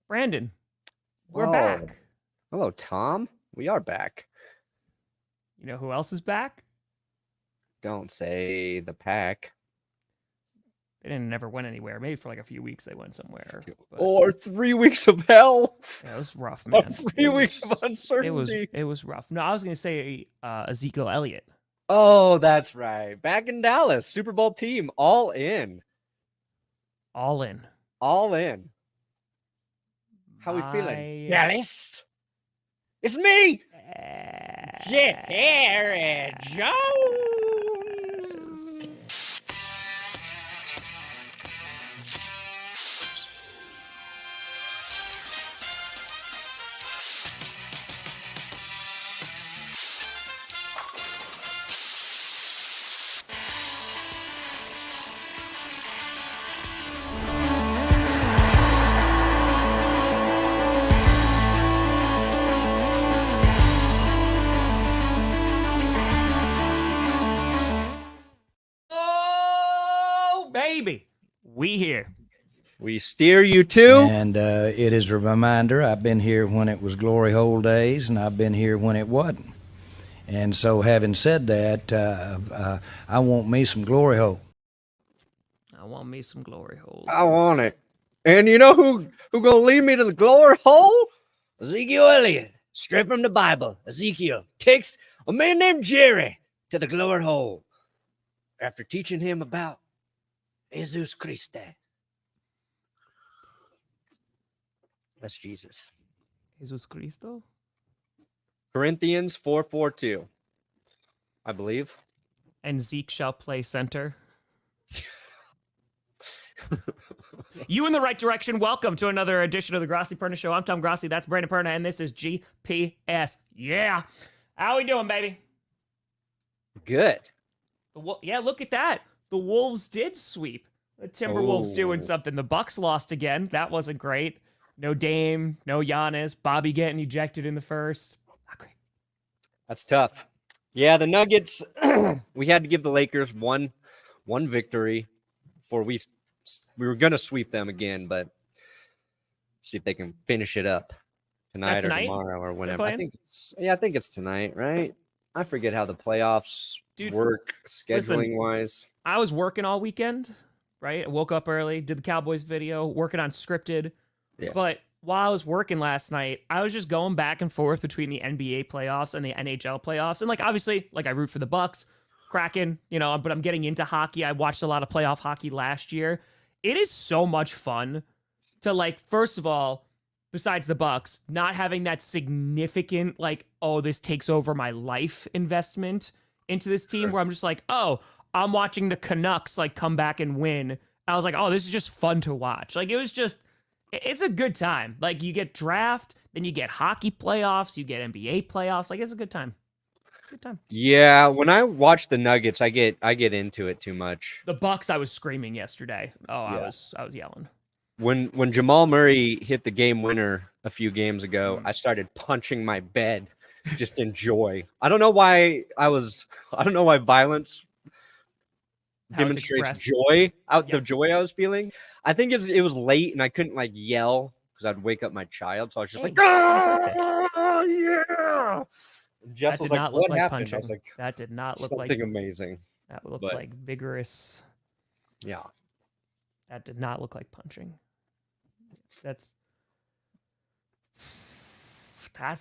Brandon, we're Whoa. back. Hello, Tom. We are back. You know who else is back? Don't say the Pack. They didn't never went anywhere. Maybe for like a few weeks they went somewhere. But Or 3 weeks of hell. yeah, it was rough, man. 3 weeks of uncertainty. It was rough. No, I was gonna say Ezekiel Elliott. Oh, that's right. Back in Dallas, Super Bowl team, all in. All in. All in. How we feeling? Dallas. It's me, Jerry Jones. Baby, we here. We steer you to. And it is a reminder, I've been here when it was glory hole days, and I've been here when it wasn't. And so having said that, I want me some glory hole. I want me some glory holes. I want it. And you know who gonna lead me to the glory hole? Ezekiel Elliott. Straight from the Bible. Ezekiel takes a man named Jerry to the glory hole after teaching him about Jesus Christ. That's Jesus. Jesus Cristo? Corinthians 4:42, I believe. And Zeke shall play center. You in the right direction. Welcome to another edition of the Grossi Perna Show. I'm Tom Grossi. That's Brandon Perna, and this is GPS. Yeah. How we doing, baby? Good. Yeah, look at that. The Wolves did sweep. The Timberwolves doing something. The Bucks lost again. That wasn't great. No Dame, no Giannis. Bobby getting ejected in the first. Not great. That's tough. Yeah, the Nuggets, we had to give the Lakers one victory before we were going to sweep them again, but see if they can finish it up tonight or tomorrow or whenever. I think it's tonight, right? I forget how the playoffs work scheduling wise. I was working all weekend, right? I woke up early, did the Cowboys video, working on scripted. Yeah. But while I was working last night, I was just going back and forth between the NBA playoffs and the NHL playoffs. And obviously, I root for the Bucks, Kraken, but I'm getting into hockey. I watched a lot of playoff hockey last year. It is so much fun to first of all, besides the Bucks, not having that significant this takes over my life investment into this team where I'm just I'm watching the Canucks come back and win. I was this is just fun to watch. It's a good time. You get draft, then you get hockey playoffs, you get NBA playoffs. It's a good time. Good time. Yeah, when I watch the Nuggets, I get into it too much. The Bucks, I was screaming yesterday. Oh, yeah. I was yelling. When Jamal Murray hit the game winner a few games ago, I started punching my bed just in joy. I don't know why violence demonstrates joy the joy I was feeling. I think it was late and I couldn't yell because I'd wake up my child. So I was just oh yeah. Jess was like, what happened? Punching. I was like, that did not look something amazing. That looked like vigorous. Yeah. That did not look like punching. That's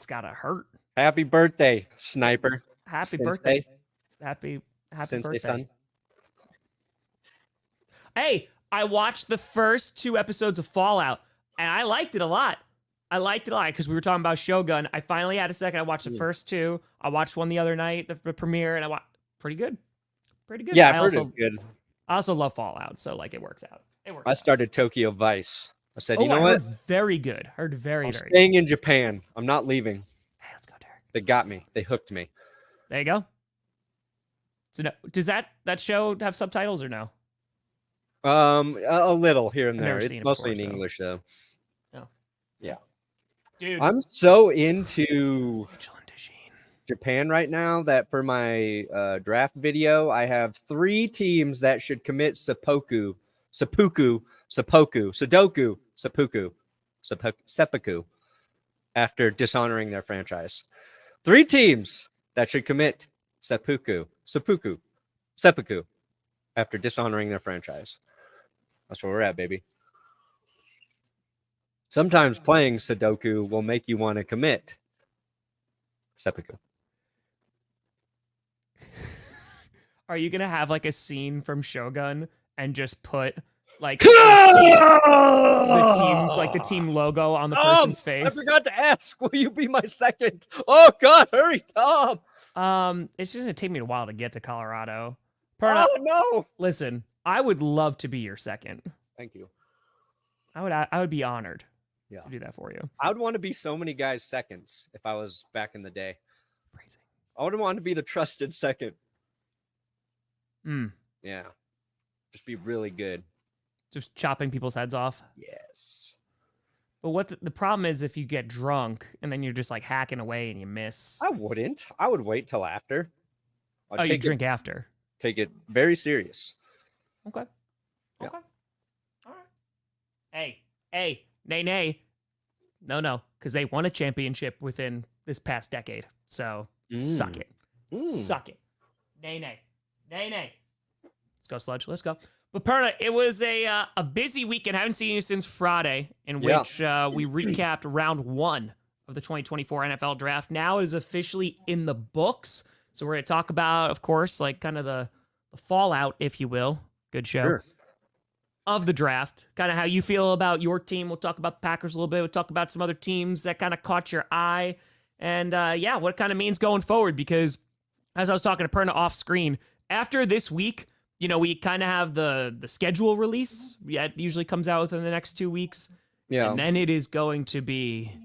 gotta hurt. Happy birthday, sniper. Happy birthday. Happy birthday, son. Hey, I watched the first 2 episodes of Fallout, and I liked it a lot. Because we were talking about Shogun. I finally had a second. I watched the first 2. I watched one the other night, the premiere, and I watched pretty good. Yeah, I've heard it's good. I also love Fallout, so it works out. I started Tokyo Vice. I said, you know what? Very good. Heard very, I'm very staying in Japan. I'm not leaving. Hey, let's go, Derek. They got me. They hooked me. There you go. So does that show have subtitles or no? A little here and there. It's mostly in English, though. Oh. Yeah. Dude. I'm so into Japan right now that for my draft video, I have 3 teams that should commit seppuku. seppuku after dishonoring their franchise. 3 teams that should commit seppuku after dishonoring their franchise. That's where we're at, baby. Sometimes playing Sudoku will make you want to commit seppuku. Are you gonna have like a scene from Shogun and just put like the team logo on the person's face? I forgot to ask. Will you be my second? Oh God, hurry, Tom. It's just gonna take me a while to get to Colorado. Oh no! Listen, I would love to be your second. Thank you. I would be honored. Yeah, to do that for you. I would want to be so many guys' seconds if I was back in the day. Crazy. I would want to be the trusted second. Mm. Yeah. Just be really good. Just chopping people's heads off. Yes. But what the problem is if you get drunk and then you're just like hacking away and you miss. I wouldn't. I would wait till after. You drink after. Take it very serious. Okay. Yeah. Okay. All right. Hey. Nay. No. Because they won a championship within this past decade. So suck it. Suck it. Nay. Let's go, Sludge. Let's go. But Perna, it was a busy weekend. I haven't seen you since Friday, in which we recapped round 1 of the 2024 NFL draft. Now it is officially in the books. So we're going to talk about, of course, like kind of the fallout, if you will. Good show. Sure. Of the draft, kind of how you feel about your team. We'll talk about the Packers a little bit. We'll talk about some other teams that kind of caught your eye. And what it kind of means going forward. Because as I was talking to Perna off screen, after this week, we kind of have the schedule release. Yeah, it usually comes out within the next 2 weeks. Yeah. And then it is going to be,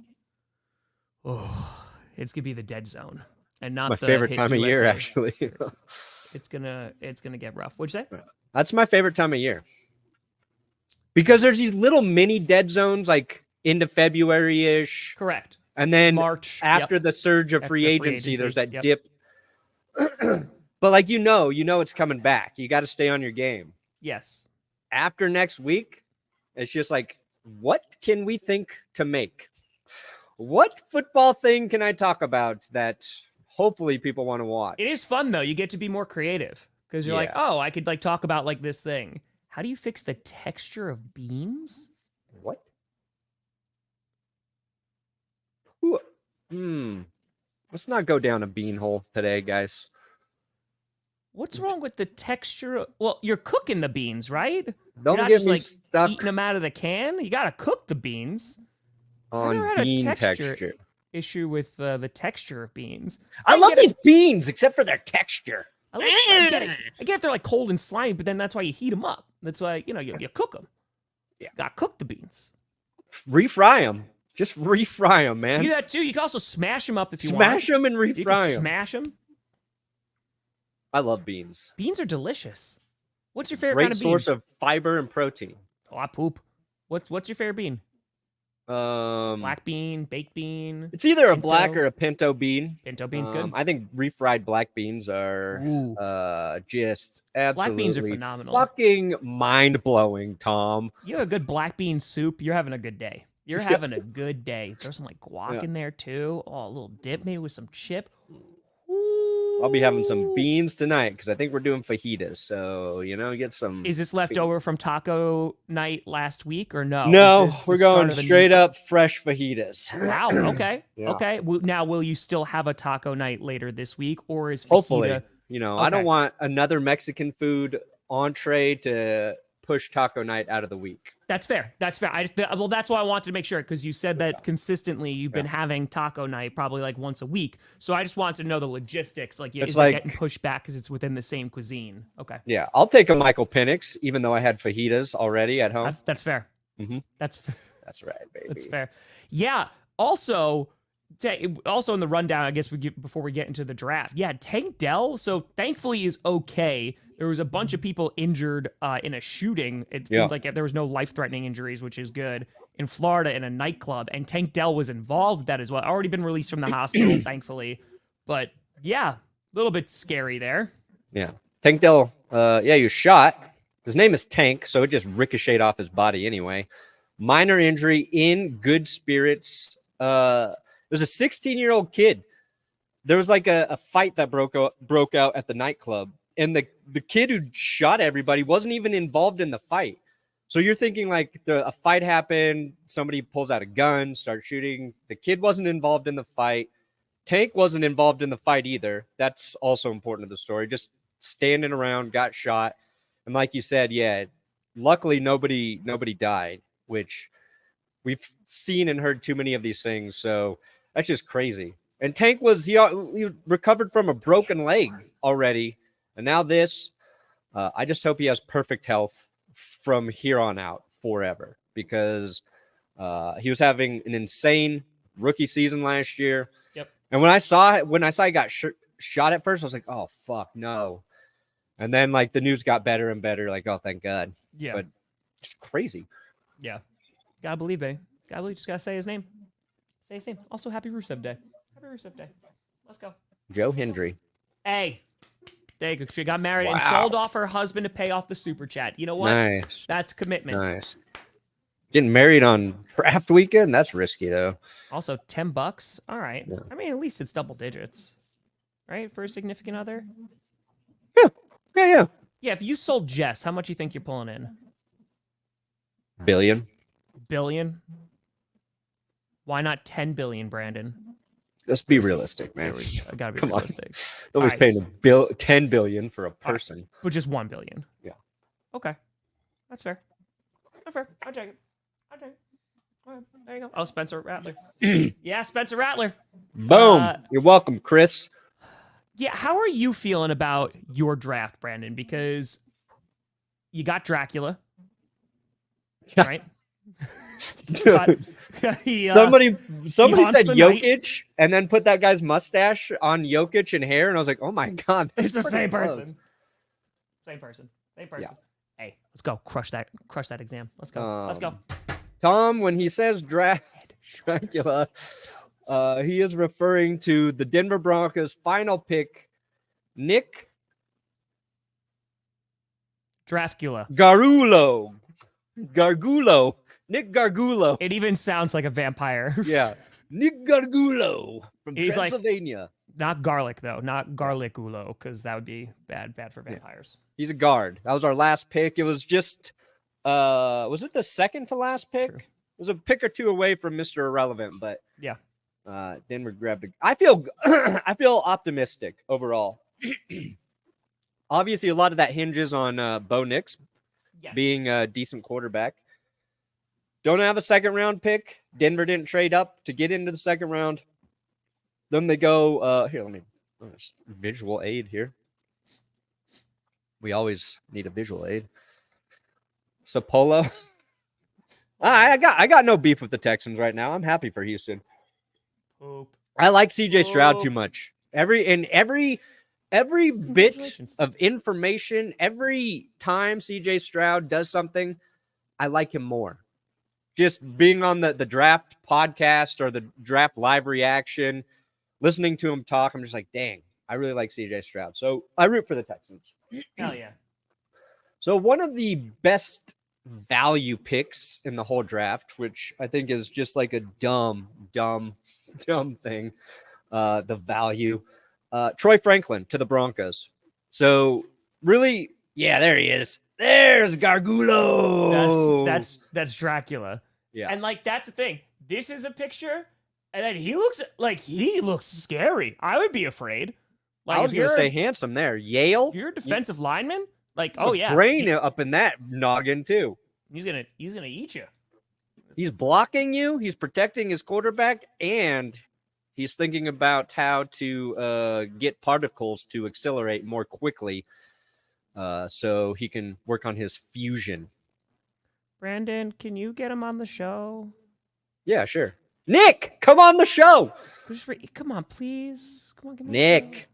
it's going to be the dead zone. And not my the favorite time of year, actually. It's gonna get rough. What'd you say? That's my favorite time of year. Because there's these little mini dead zones like into February-ish. Correct. And then March after the surge of free agency, there's that dip. But like it's coming back. You got to stay on your game. Yes. After next week, it's just like, what can we think to make? What football thing can I talk about that hopefully people want to watch? It is fun though. You get to be more creative because you're like, oh, I could like talk about like this thing. How do you fix the texture of beans? What? Let's not go down a bean hole today, guys. What's wrong with the texture? Well, you're cooking the beans, right? Don't you're not get just, me like, stuck eating them out of the can. You gotta cook the beans. on bean texture. Issue with the texture of beans. I love these beans, except for their texture. I get it. I get if they're like cold and slimy, but then that's why you heat them up. That's why you cook them. Yeah, gotta cook the beans. Refry them. Just refry them, man. You do that too. You can also smash them up if you want. Smash them and refry them. Smash them. I love beans. Beans are delicious. What's your favorite Great kind of bean? source of fiber and protein. Oh, I poop. What's your favorite bean? Black bean, baked bean. It's either a black or a pinto bean. Pinto bean's good. I think refried black beans are just absolutely black beans are phenomenal. Fucking mind blowing, Tom. You have a good black bean soup. You're having a good day. You're having a good day. Throw some like guac in there too. Oh, a little dip maybe with some chip. I'll be having some beans tonight because I think we're doing fajitas. So, get some. Is this left over from taco night last week or no? No, we're going straight up fresh fajitas. Wow. Okay. Yeah. Okay. Now, will you still have a taco night later this week or is fajita... Hopefully. I don't want another Mexican food entree to push taco night out of the week. That's fair. That's fair. That's why I wanted to make sure because you said that consistently you've been having taco night probably like once a week. So I just wanted to know the logistics. Like, is it getting pushed back because it's within the same cuisine? Okay. Yeah, I'll take a Michael Penix, even though I had fajitas already at home. That's fair. Mm-hmm. That's fair. That's right, baby. That's fair. Yeah. Also in the rundown, I guess before we get into the draft. Yeah, Tank Dell. So thankfully is okay. There was a bunch of people injured in a shooting. It seemed like there was no life-threatening injuries, which is good, in Florida in a nightclub. And Tank Dell was involved with that as well. Already been released from the hospital, thankfully. But yeah, a little bit scary there. Yeah. Tank Dell, he was shot. His name is Tank, so it just ricocheted off his body anyway. minor injury, in good spirits. There's a 16-year-old kid. There was like a fight that broke out at the nightclub, and the kid who shot everybody wasn't even involved in the fight. So you're thinking like a fight happened, somebody pulls out a gun, starts shooting. The kid wasn't involved in the fight. Tank wasn't involved in the fight either. That's also important to the story. Just standing around, got shot. And like you said, yeah, luckily nobody died, which we've seen and heard too many of these things. So that's just crazy. And Tank he recovered from a broken leg already. And now this, I just hope he has perfect health from here on out forever, because he was having an insane rookie season last year. Yep. And when I saw he got shot at first, I was like, oh, fuck, no. And then like the news got better and better. Like, oh, thank God. Yeah. But it's crazy. Yeah. Gotta believe, eh? Gotta believe, just gotta say his name. Say his name. Also, happy Rusev Day. Happy Rusev Day. Let's go. Joe Hendry. Hey. There you go. She got married and sold off her husband to pay off the super chat. You know what? Nice. That's commitment. Nice. Getting married on draft weekend? That's risky, though. Also, $10. All right. Yeah. I mean, at least it's double digits, right? For a significant other. Yeah. Yeah. If you sold Jess, how much do you think you're pulling in? Billion. Billion? Why not 10 billion, Brandon? Let's be realistic, man. I gotta be Come on. realistic. Nobody's All right, paying $10 billion for a person. but just 1 billion. Yeah. Okay. That's fair. That's fair. I'll take it. All right, there you go. Oh, Spencer Rattler. Yeah, Spencer Rattler. Boom. You're welcome, Kris. Yeah, how are you feeling about your draft, Brandon? Because you got Dracula, right? Somebody haunts said the Jokic and then put that guy's mustache on Jokic and hair, and I was like, oh my God. It's the same close. person. Same person. Yeah. Hey, let's go. Crush that exam. Let's go. Let's go. Tom, when he says Dracula, he is referring to the Denver Broncos' final pick, Nick Drafula. Gargiulo. Nick Gargiulo. It even sounds like a vampire. Yeah. Nick Gargiulo from He's like- Transylvania. Not garlic though, not garlic ulo, because that would be bad for vampires. He's a guard. That was our last pick. It was just was it the second to last pick? True. It was a pick or two away from Mr. Irrelevant, but Yeah. Denver grabbed it. I feel optimistic overall. Obviously, a lot of that hinges on Bo Nix Yes. being a decent quarterback. Don't have a second round pick. Denver didn't trade up to get into the second round. Then they go here. Let me visual aid here. We always need a visual aid. Sapolo. I got no beef with the Texans right now. I'm happy for Houston. Poop. I like CJ Stroud Oh. too much. Every bit Congratulations. of information, every time CJ Stroud does something, I like him more. Just being on the draft podcast or the draft live reaction, listening to him talk, I'm just like, dang, I really like CJ Stroud. So I root for the Texans. Hell yeah. So one of the best value picks in the whole draft, which I think is just like a dumb thing, the value, Troy Franklin to the Broncos. So really, yeah, there he is. There's Gargiulo. That's Dracula. Yeah. And like that's the thing. This is a picture, and then he looks scary. I would be afraid. Like I was if going to you're say handsome there. Yale. you're a defensive lineman, like There's oh a yeah, brain up in that noggin too. he's gonna eat you. He's blocking you. He's protecting his quarterback, and he's thinking about how to get particles to accelerate more quickly, so he can work on his fusion. Brandon, can you get him on the show? Yeah, sure. Nick, come on the show. Come on, please. Come on, give me a Nick, show.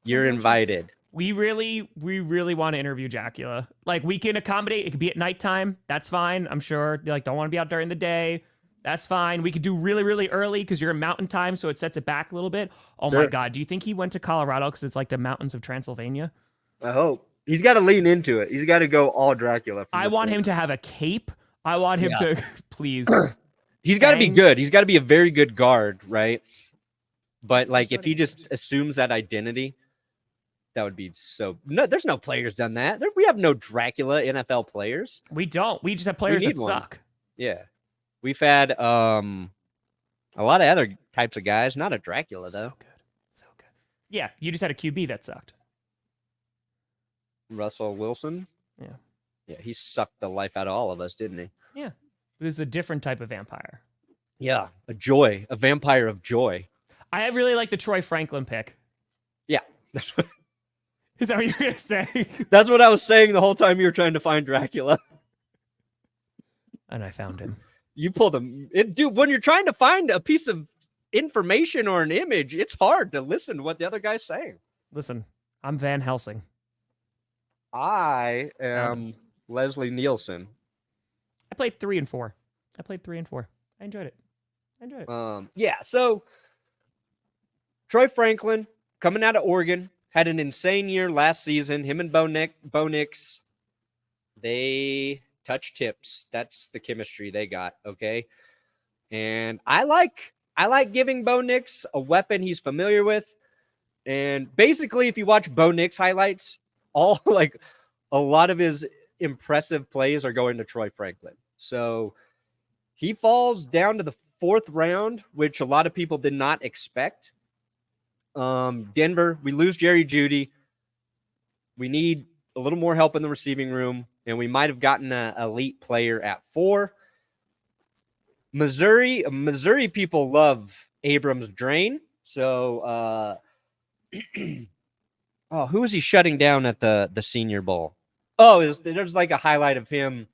you're invited. We really want to interview Dracula. Like we can accommodate. It could be at nighttime. That's fine. I'm sure. Like don't want to be out during the day. That's fine. We could do really early because you're in mountain time, so it sets it back a little bit. Oh my Sure. God. Do you think he went to Colorado because it's like the mountains of Transylvania? I hope. He's got to lean into it. He's got to go all Dracula. I want him to have a cape, I want him to please. He's got to be good. He's got to be a very good guard, right? But like, if he just assumes that identity, that would be so. No, there's no players done that. We have no Dracula NFL players. We don't. We just have players that suck. Yeah, we've had a lot of other types of guys. Not a Dracula though. So good. Yeah, you just had a QB that sucked. Russell Wilson. Yeah, he sucked the life out of all of us, didn't he? Yeah, this is a different type of vampire. Yeah, a vampire of joy. I really like the Troy Franklin pick. Yeah, that's what. Is that what you're gonna say? That's what I was saying the whole time you were trying to find Dracula. And I found him. You pulled him, dude. When you're trying to find a piece of information or an image, it's hard to listen to what the other guy's saying. Listen, I'm Van Helsing. I am Leslie Nielsen. I played 3 and 4. I enjoyed it. Yeah. So Troy Franklin coming out of Oregon had an insane year last season. Him and Bo Nix, they touch tips. That's the chemistry they got. Okay. And I like giving Bo Nix a weapon he's familiar with. And basically, if you watch Bo Nix highlights, a lot of his impressive plays are going to Troy Franklin. So he falls down to the 4th round, which a lot of people did not expect. Denver, we lose Jerry Jeudy. We need a little more help in the receiving room, and we might have gotten an elite player at 4. Missouri people love Abrams-Draine. So, who is he shutting down at the Senior Bowl? There's like a highlight of him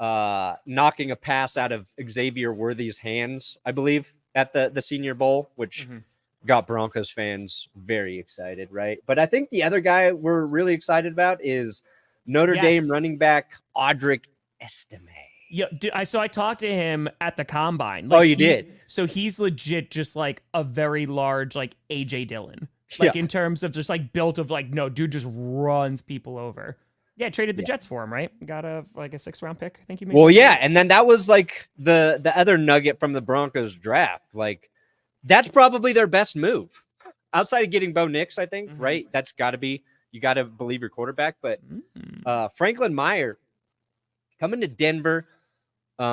knocking a pass out of Xavier Worthy's hands, I believe, at the Senior Bowl, which got Broncos fans very excited, right? But I think the other guy we're really excited about is Notre Dame running back Audric Estimé. Yeah, I talked to him at the combine. You did? So he's legit just like a very large like AJ Dillon. In terms of just like built of like, no, dude just runs people over. Yeah, traded the Jets for him, right? Got a 6th round pick. I think you made. Well, yeah, and then that was like the other nugget from the Broncos draft. Like, that's probably their best move outside of getting Bo Nix, I think, right? That's got to be, you got to believe your quarterback. But Franklin Meyer coming to Denver. We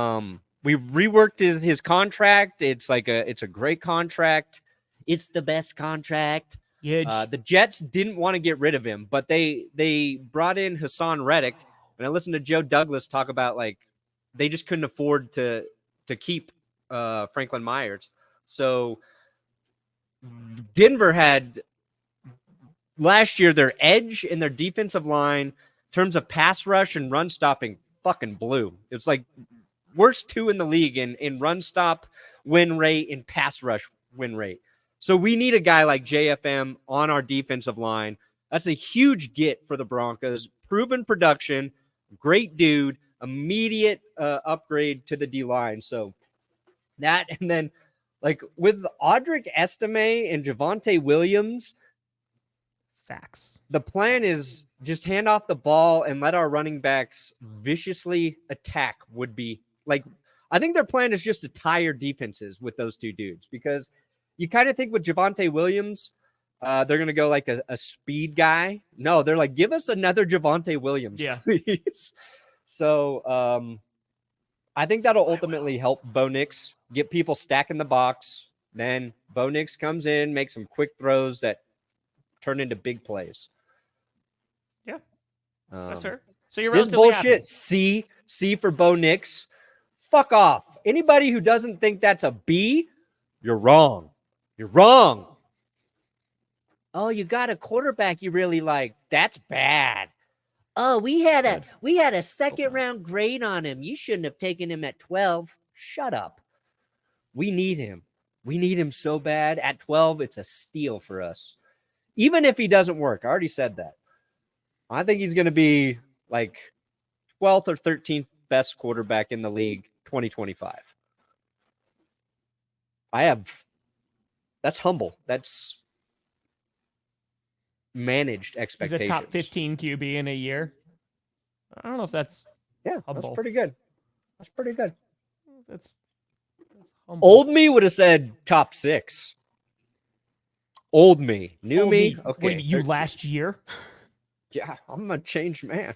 reworked his contract. It's a great contract. It's the best contract. The Jets didn't want to get rid of him, but they brought in Hassan Reddick. And I listened to Joe Douglas talk about like they just couldn't afford to keep Franklin Myers. So Denver had last year their edge in their defensive line in terms of pass rush and run stopping fucking blew. It's like worst 2 in the league in run stop win rate and pass rush win rate. So we need a guy like JFM on our defensive line. That's a huge get for the Broncos. Proven production, great dude, immediate upgrade to the D-line. So that, and then like with Audric Estimé and Javonte Williams, facts. The plan is just hand off the ball and let our running backs viciously attack would be like, I think their plan is just to tire defenses with those 2 dudes because you kind of think with Javonte Williams, they're going to go like a speed guy. No, they're like, give us another Javonte Williams, please. So I think that'll ultimately help Bo Nix get people stacking the box. Then Bo Nix comes in, makes some quick throws that turn into big plays. Yeah, that's her. So you're this bullshit. C for Bo Nix. Fuck off. Anybody who doesn't think that's a B, you're wrong. You're wrong. Oh, you got a quarterback you really like. That's bad. Oh, we had a 2nd round grade on him. You shouldn't have taken him at 12. Shut up. We need him. We need him so bad. At 12, it's a steal for us. Even if he doesn't work. I already said that. I think he's going to be like 12th or 13th best quarterback in the league 2025. That's humble. That's managed expectations. He's a top 15 QB in a year. I don't know if that's humble. That's pretty good. That's pretty good. That's humble. Old me would have said top 6. Old me. New Old me? What, Okay. you 13. last year? Yeah, I'm a changed man.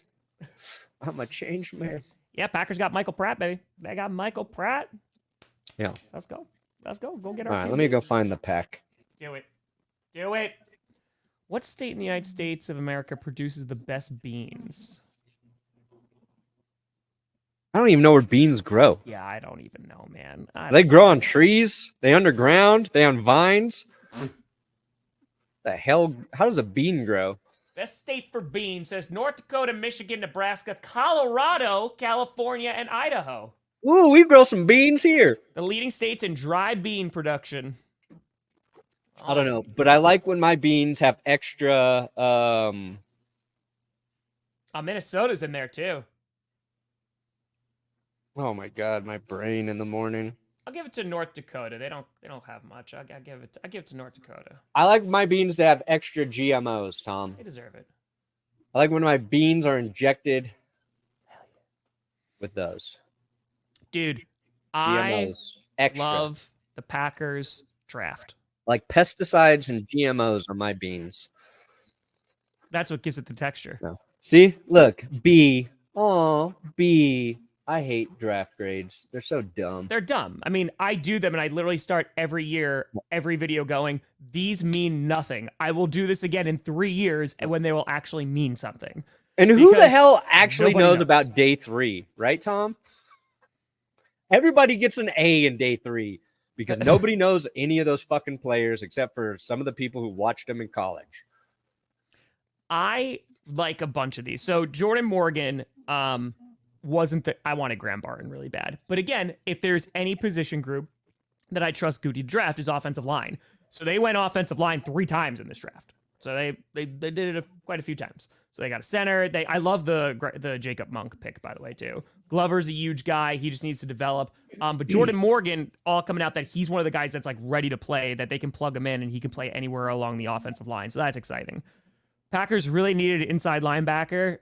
I'm a changed man. Yeah, Packers got Michael Pratt, baby. They got Michael Pratt. Yeah. Let's go. Go get All our right, let me go find the pack. Do it. What state in the United States of America produces the best beans? I don't even know where beans grow. Yeah, I don't even know, man. They grow on trees. They underground. They on vines. The hell? How does a bean grow? Best state for beans says North Dakota, Michigan, Nebraska, Colorado, California, and Idaho. Ooh, we grow some beans here. The leading states in dry bean production. I don't know, but I like when my beans have extra. Minnesota's in there too. Oh my god, my brain in the morning. I'll give it to North Dakota. They don't have much. I give it to North Dakota. I like my beans to have extra GMOs, Tom. They deserve it. I like when my beans are injected with those. Dude, GMOs. Extra. love the Packers draft. Like pesticides and GMOs are my beans. That's what gives it the texture. No. See? Look. B. Oh, B. I hate draft grades. They're so dumb. They're dumb. I mean, I do them and I literally start every year, every video going, these mean nothing. I will do this again in 3 years and when they will actually mean something. And who the Because hell actually nobody knows. about day 3, right, Tom? Everybody gets an A in day 3 because nobody knows any of those fucking players except for some of the people who watched them in college. I like a bunch of these. So Jordan Morgan, I wanted Graham Barton really bad. But again, if there's any position group that I trust Goody to draft is offensive line. So they went offensive line 3 times in this draft. So they did it quite a few times. So they got a center. I love the Jacob Monk pick, by the way, too. Glover's a huge guy. He just needs to develop. But Jordan Morgan, all coming out that he's one of the guys that's like ready to play, that they can plug him in and he can play anywhere along the offensive line. So that's exciting. Packers really needed an inside linebacker.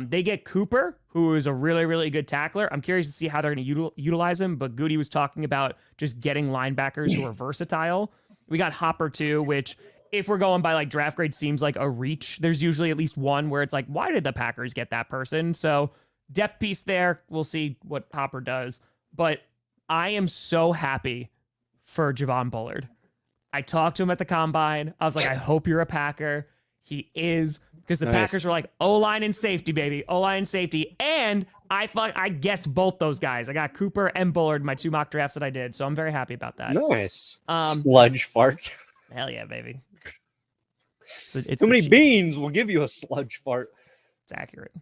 They get Cooper, who is a really, really good tackler. I'm curious to see how they're going to utilize him, but Goody was talking about just getting linebackers who are versatile. We got Hopper, too, which, if we're going by like draft grade, seems like a reach. There's usually at least one where it's like, why did the Packers get that person? So depth piece there. We'll see what Hopper does. But I am so happy for Javon Bullard. I talked to him at the combine. I was like, I hope you're a Packer. He is, because the Packers were like, O-line and safety, baby. O-line and safety. And I guessed both those guys. I got Cooper and Bullard in my 2 mock drafts that I did. So I'm very happy about that. Nice. Sludge fart. Hell yeah, baby. Too many beans will give you a sludge fart. It's accurate.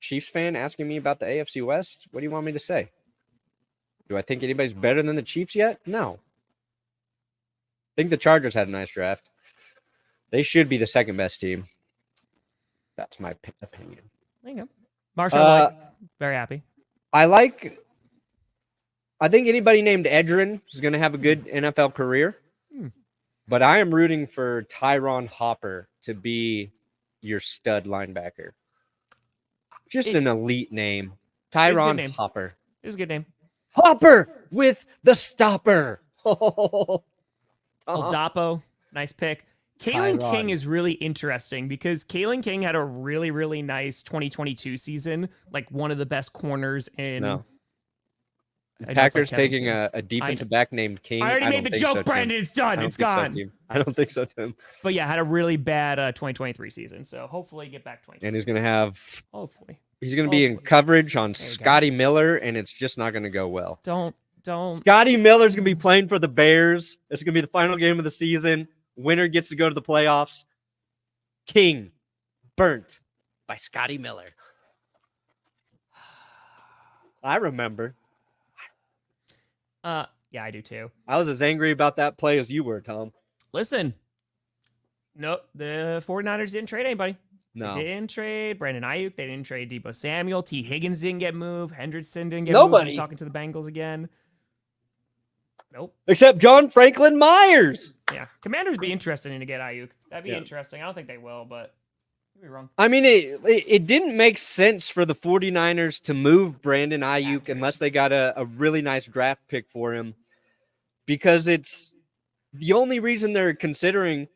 Chiefs fan asking me about the AFC West. What do you want me to say? Do I think anybody's better than the Chiefs yet? No. I think the Chargers had a nice draft. They should be the second best team. That's my opinion. There you go. MarShawn Lloyd, very happy. I think anybody named Edgerrin is going to have a good NFL career. But I am rooting for Tyron Hopper to be your stud linebacker. Just an elite name. Tyron Hopper. It was a good name. Hopper with the stopper. Oldapo, nice pick. Kalen King is really interesting because Kalen King had a really, really nice 2022 season. Like one of the best corners in. No. Packers taking a defensive back named King. I already made the joke, Brandon. It's done. It's gone. I don't think so, Tim. But yeah, had a really bad 2023 season. So hopefully get back 2023. And he's going to have. Hopefully. He's going to be in coverage on Scotty Miller, and it's just not going to go well. Don't. Scotty Miller's going to be playing for the Bears. It's going to be the final game of the season. Winner gets to go to the playoffs. King burnt by Scotty Miller. I remember. Yeah, I do too. I was as angry about that play as you were, Tom. Listen. Nope. The 49ers didn't trade anybody. No. They didn't trade Brandon Ayuk. They didn't trade Deebo Samuel. T. Higgins didn't get moved. Hendrickson didn't get moved. He's talking to the Bengals again. Nope. Except John Franklin Myers. Yeah. Commanders be interested in to get Ayuk. That'd be interesting. I don't think they will, but You're wrong. I mean, it didn't make sense for the 49ers to move Brandon Ayuk unless they got a really nice draft pick for him, because it's the only reason they're considering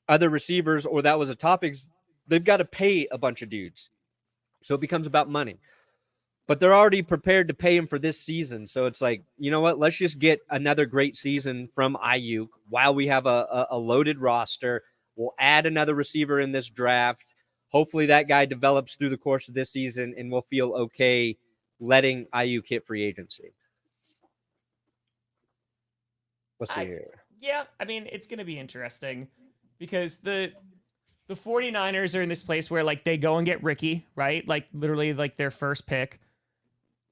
other receivers, or that was a topic. They've got to pay a bunch of dudes. So it becomes about money. But they're already prepared to pay him for this season. So it's like, you know what? Let's just get another great season from Ayuk while we have a loaded roster. We'll add another receiver in this draft. Hopefully that guy develops through the course of this season, and we'll feel okay letting Ayuk hit free agency. Let's see here. Yeah, I mean, it's going to be interesting because the 49ers are in this place where, like, they go and get Ricky, right? Like, literally, like, their first pick.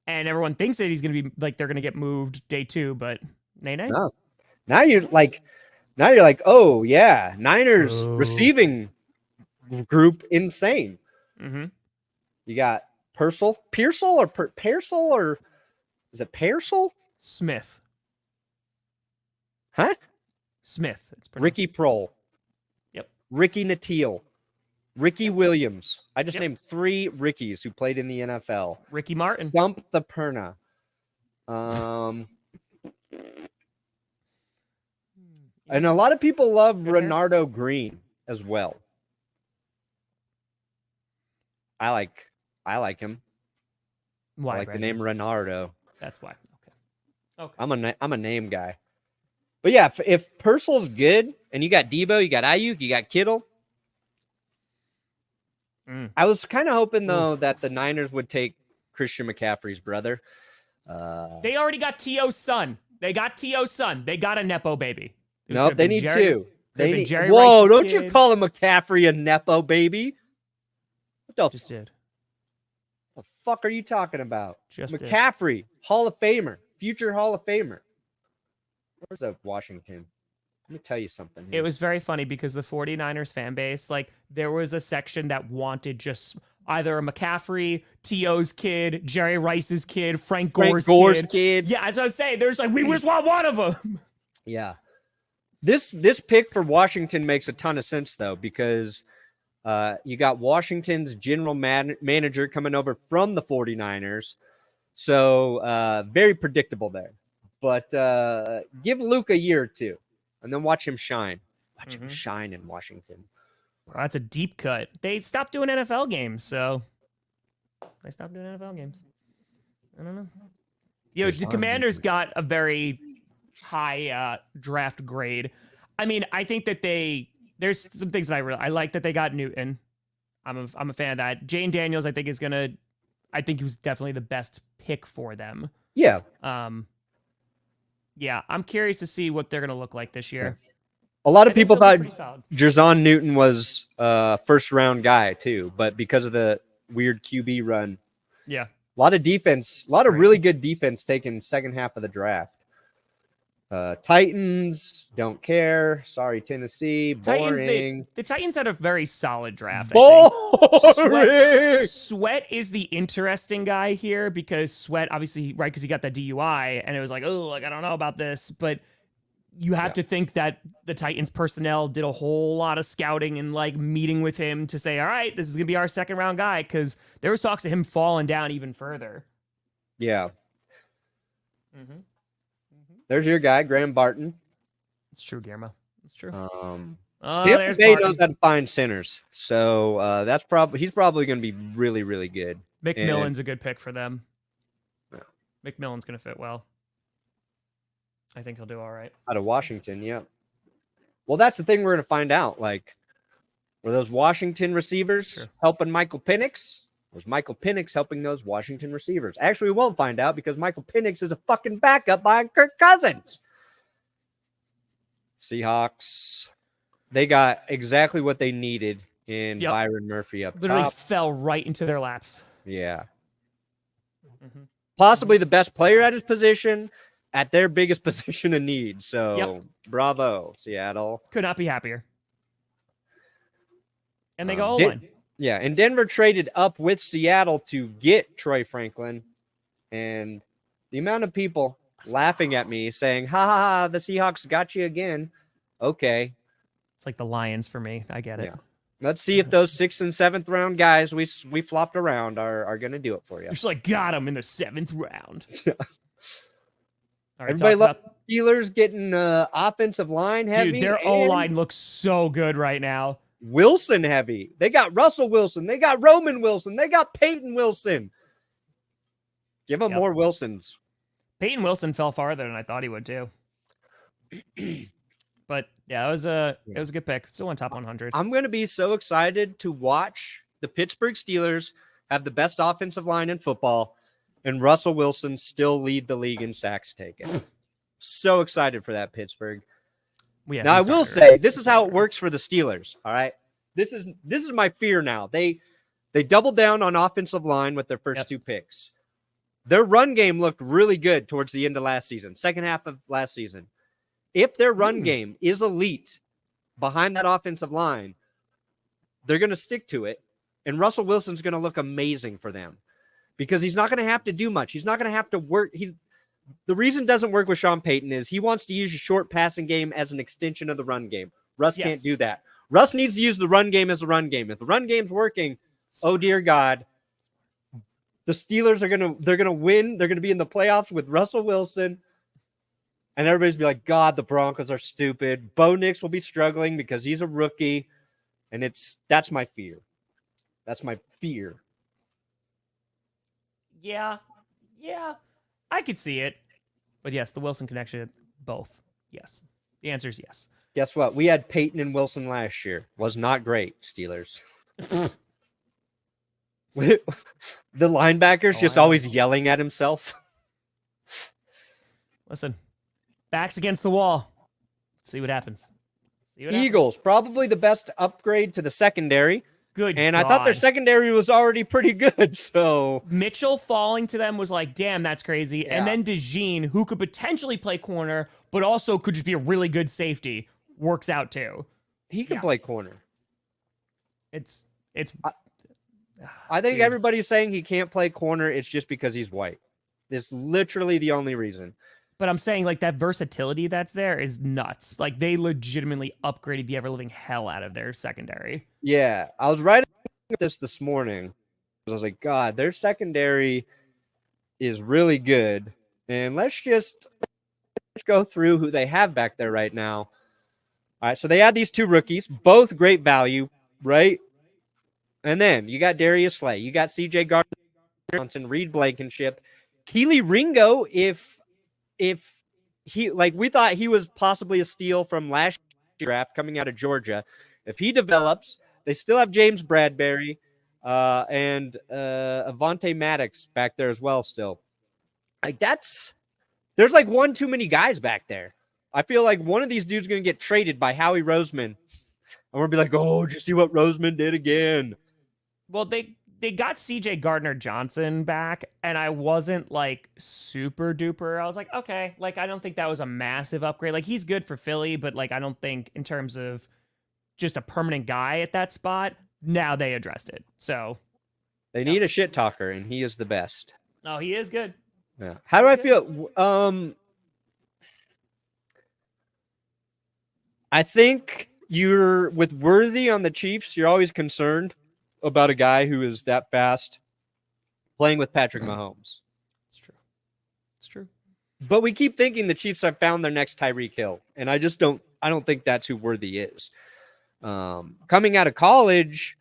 And everyone thinks that he's going to be, like, they're going to get moved day 2, but nay. No. Now you're like, oh, yeah, Niners receiving group insane. Mm-hmm. You got Pearsall or is it Pearsall? Smith. Huh? Smith. It's Ricky Prohl. Yep. Ricky Natil. Ricky Williams. I just named 3 Rickies who played in the NFL. Ricky Martin. Stump the Perna. And a lot of people love Renardo Green as well. I like him. Why? I like the name Renardo. That's why. Okay. I'm a name guy. But yeah, if Purcell's good and you got Debo, you got Ayuk, you got Kittle. I was kind of hoping though that the Niners would take Christian McCaffrey's brother. They already got T.O.'s son. They got a Nepo baby. Nope, they need two. They need. Jerry Whoa! Rice's Don't kid. you call him McCaffrey a Nepo baby? What Just the fuck are you talking about? Just McCaffrey, Hall of Famer, future Hall of Famer. Where's that Washington? Let me tell you something. It was very funny because the 49ers fan base, like, there was a section that wanted just either a McCaffrey, T.O.'s kid, Jerry Rice's kid, Frank Gore's kid. Yeah, as I was saying, there's like, we just want one of them. Yeah. This pick for Washington makes a ton of sense, though, because you got Washington's general manager coming over from the 49ers. So very predictable there. But give Luke a year or two, and then watch him shine. Watch him shine in Washington. Well, that's a deep cut. They stopped doing NFL games, so they stopped doing NFL games. I don't know. The Commanders got a very high draft grade. I mean, I think that there's some things that I like that they got Newton. I'm a fan of that. Jane Daniels, I think he was definitely the best pick for them. Yeah. Yeah, I'm curious to see what they're going to look like this year. A lot of people thought Jerzon Newton was a first-round guy, too, but because of the weird QB run. Yeah. A lot of defense, a lot of really good defense taken second half of the draft. Titans, don't care. Sorry, Tennessee. Boring. The Titans had a very solid draft. Boring. Sweat is the interesting guy here because Sweat, obviously, right, because he got the DUI, and it was like, oh, like, I don't know about this. But you have to think that the Titans personnel did a whole lot of scouting and, like, meeting with him to say, all right, this is going to be our second-round guy, because there was talks of him falling down even further. Yeah. There's your guy, Graham Barton. It's true, Guillermo. It's true. Tampa Bay knows how to find centers, so he's probably going to be really, really good. McMillan's a good pick for them. Yeah. McMillan's going to fit well. I think he'll do all right. Out of Washington, yeah. Well, that's the thing we're going to find out. Like, were those Washington receivers helping Michael Penix? Was Michael Penix helping those Washington receivers? Actually, we won't find out because Michael Penix is a fucking backup behind Kirk Cousins. Seahawks, they got exactly what they needed in Byron Murphy up Literally top. fell right into their laps. Yeah. Possibly the best player at his position at their biggest position of need. So, bravo, Seattle. Could not be happier. And they go all-line. Yeah, and Denver traded up with Seattle to get Troy Franklin. And the amount of people laughing at me saying, ha, ha, ha, the Seahawks got you again. Okay. It's like the Lions for me. I get it. Let's see if those 6th and 7th round guys we flopped around are going to do it for you. Just like got him in the 7th round. All right, Everybody loves Steelers getting offensive line heavy. Dude, their O-line looks so good right now. Wilson heavy. They got Russell Wilson. They got Roman Wilson. They got Peyton Wilson. Give them more Wilsons. Peyton Wilson fell farther than I thought he would too. But yeah, it was a good pick. Still on top 100. I'm going to be so excited to watch the Pittsburgh Steelers have the best offensive line in football, and Russell Wilson still lead the league in sacks taken. So excited for that, Pittsburgh. Now, I will say, this is how it works for the Steelers, all right? This is my fear now. They doubled down on offensive line with their first 2 picks. Their run game looked really good towards the end of last season, second half of last season. If their run game is elite behind that offensive line, they're going to stick to it, and Russell Wilson's going to look amazing for them because he's not going to have to do much. He's not going to have to work. The reason it doesn't work with Sean Payton is he wants to use a short passing game as an extension of the run game. Russ can't do that. Russ needs to use the run game as a run game. If the run game's working, oh dear God, the Steelers are gonna win. They're gonna be in the playoffs with Russell Wilson, and everybody's be like, God, the Broncos are stupid. Bo Nix will be struggling because he's a rookie, and that's my fear. That's my fear. Yeah, I could see it, but yes, the Wilson connection, both. Yes, the answer is yes. Guess what? We had Peyton and Wilson last year. Was not great, Steelers. The linebacker's just always yelling at himself. Listen, backs against the wall. See what happens. Eagles, probably the best upgrade to the secondary. Good And God. I thought their secondary was already pretty good, so... Mitchell falling to them was like, damn, that's crazy. Yeah. And then DeJean, who could potentially play corner, but also could just be a really good safety, works out too. He can play corner. It's... I think everybody's saying he can't play corner. It's just because he's white. It's literally the only reason. But I'm saying, like, that versatility that's there is nuts. Like, they legitimately upgraded the ever-living hell out of their secondary. Yeah, I was writing this morning. I was like, God, their secondary is really good. And let's go through who they have back there right now. All right, so they had these 2 rookies, both great value, right? And then you got Darius Slay. You got C.J. Gardner-Johnson, Reed Blankenship. Keely Ringo, if he, like, we thought he was possibly a steal from last draft coming out of Georgia. If he develops, they still have James Bradbury and Avonte Maddox back there as well still. Like, there's like one too many guys back there. I feel like one of these dudes is going to get traded by Howie Roseman. And we're going to be like, oh, did you see what Roseman did again? Well, they got C.J. Gardner-Johnson back, and I wasn't, like, super duper. I was like, okay, like, I don't think that was a massive upgrade. Like, he's good for Philly, but, like, I don't think in terms of just a permanent guy at that spot, now they addressed it. So they need a shit talker, and he is the best. Oh, he is good. Yeah. How do I feel? I think you're with Worthy on the Chiefs. You're always concerned about a guy who is that fast playing with Patrick Mahomes. It's true. But we keep thinking the Chiefs have found their next Tyreek Hill, and I don't think that's who Worthy is. Coming out of college,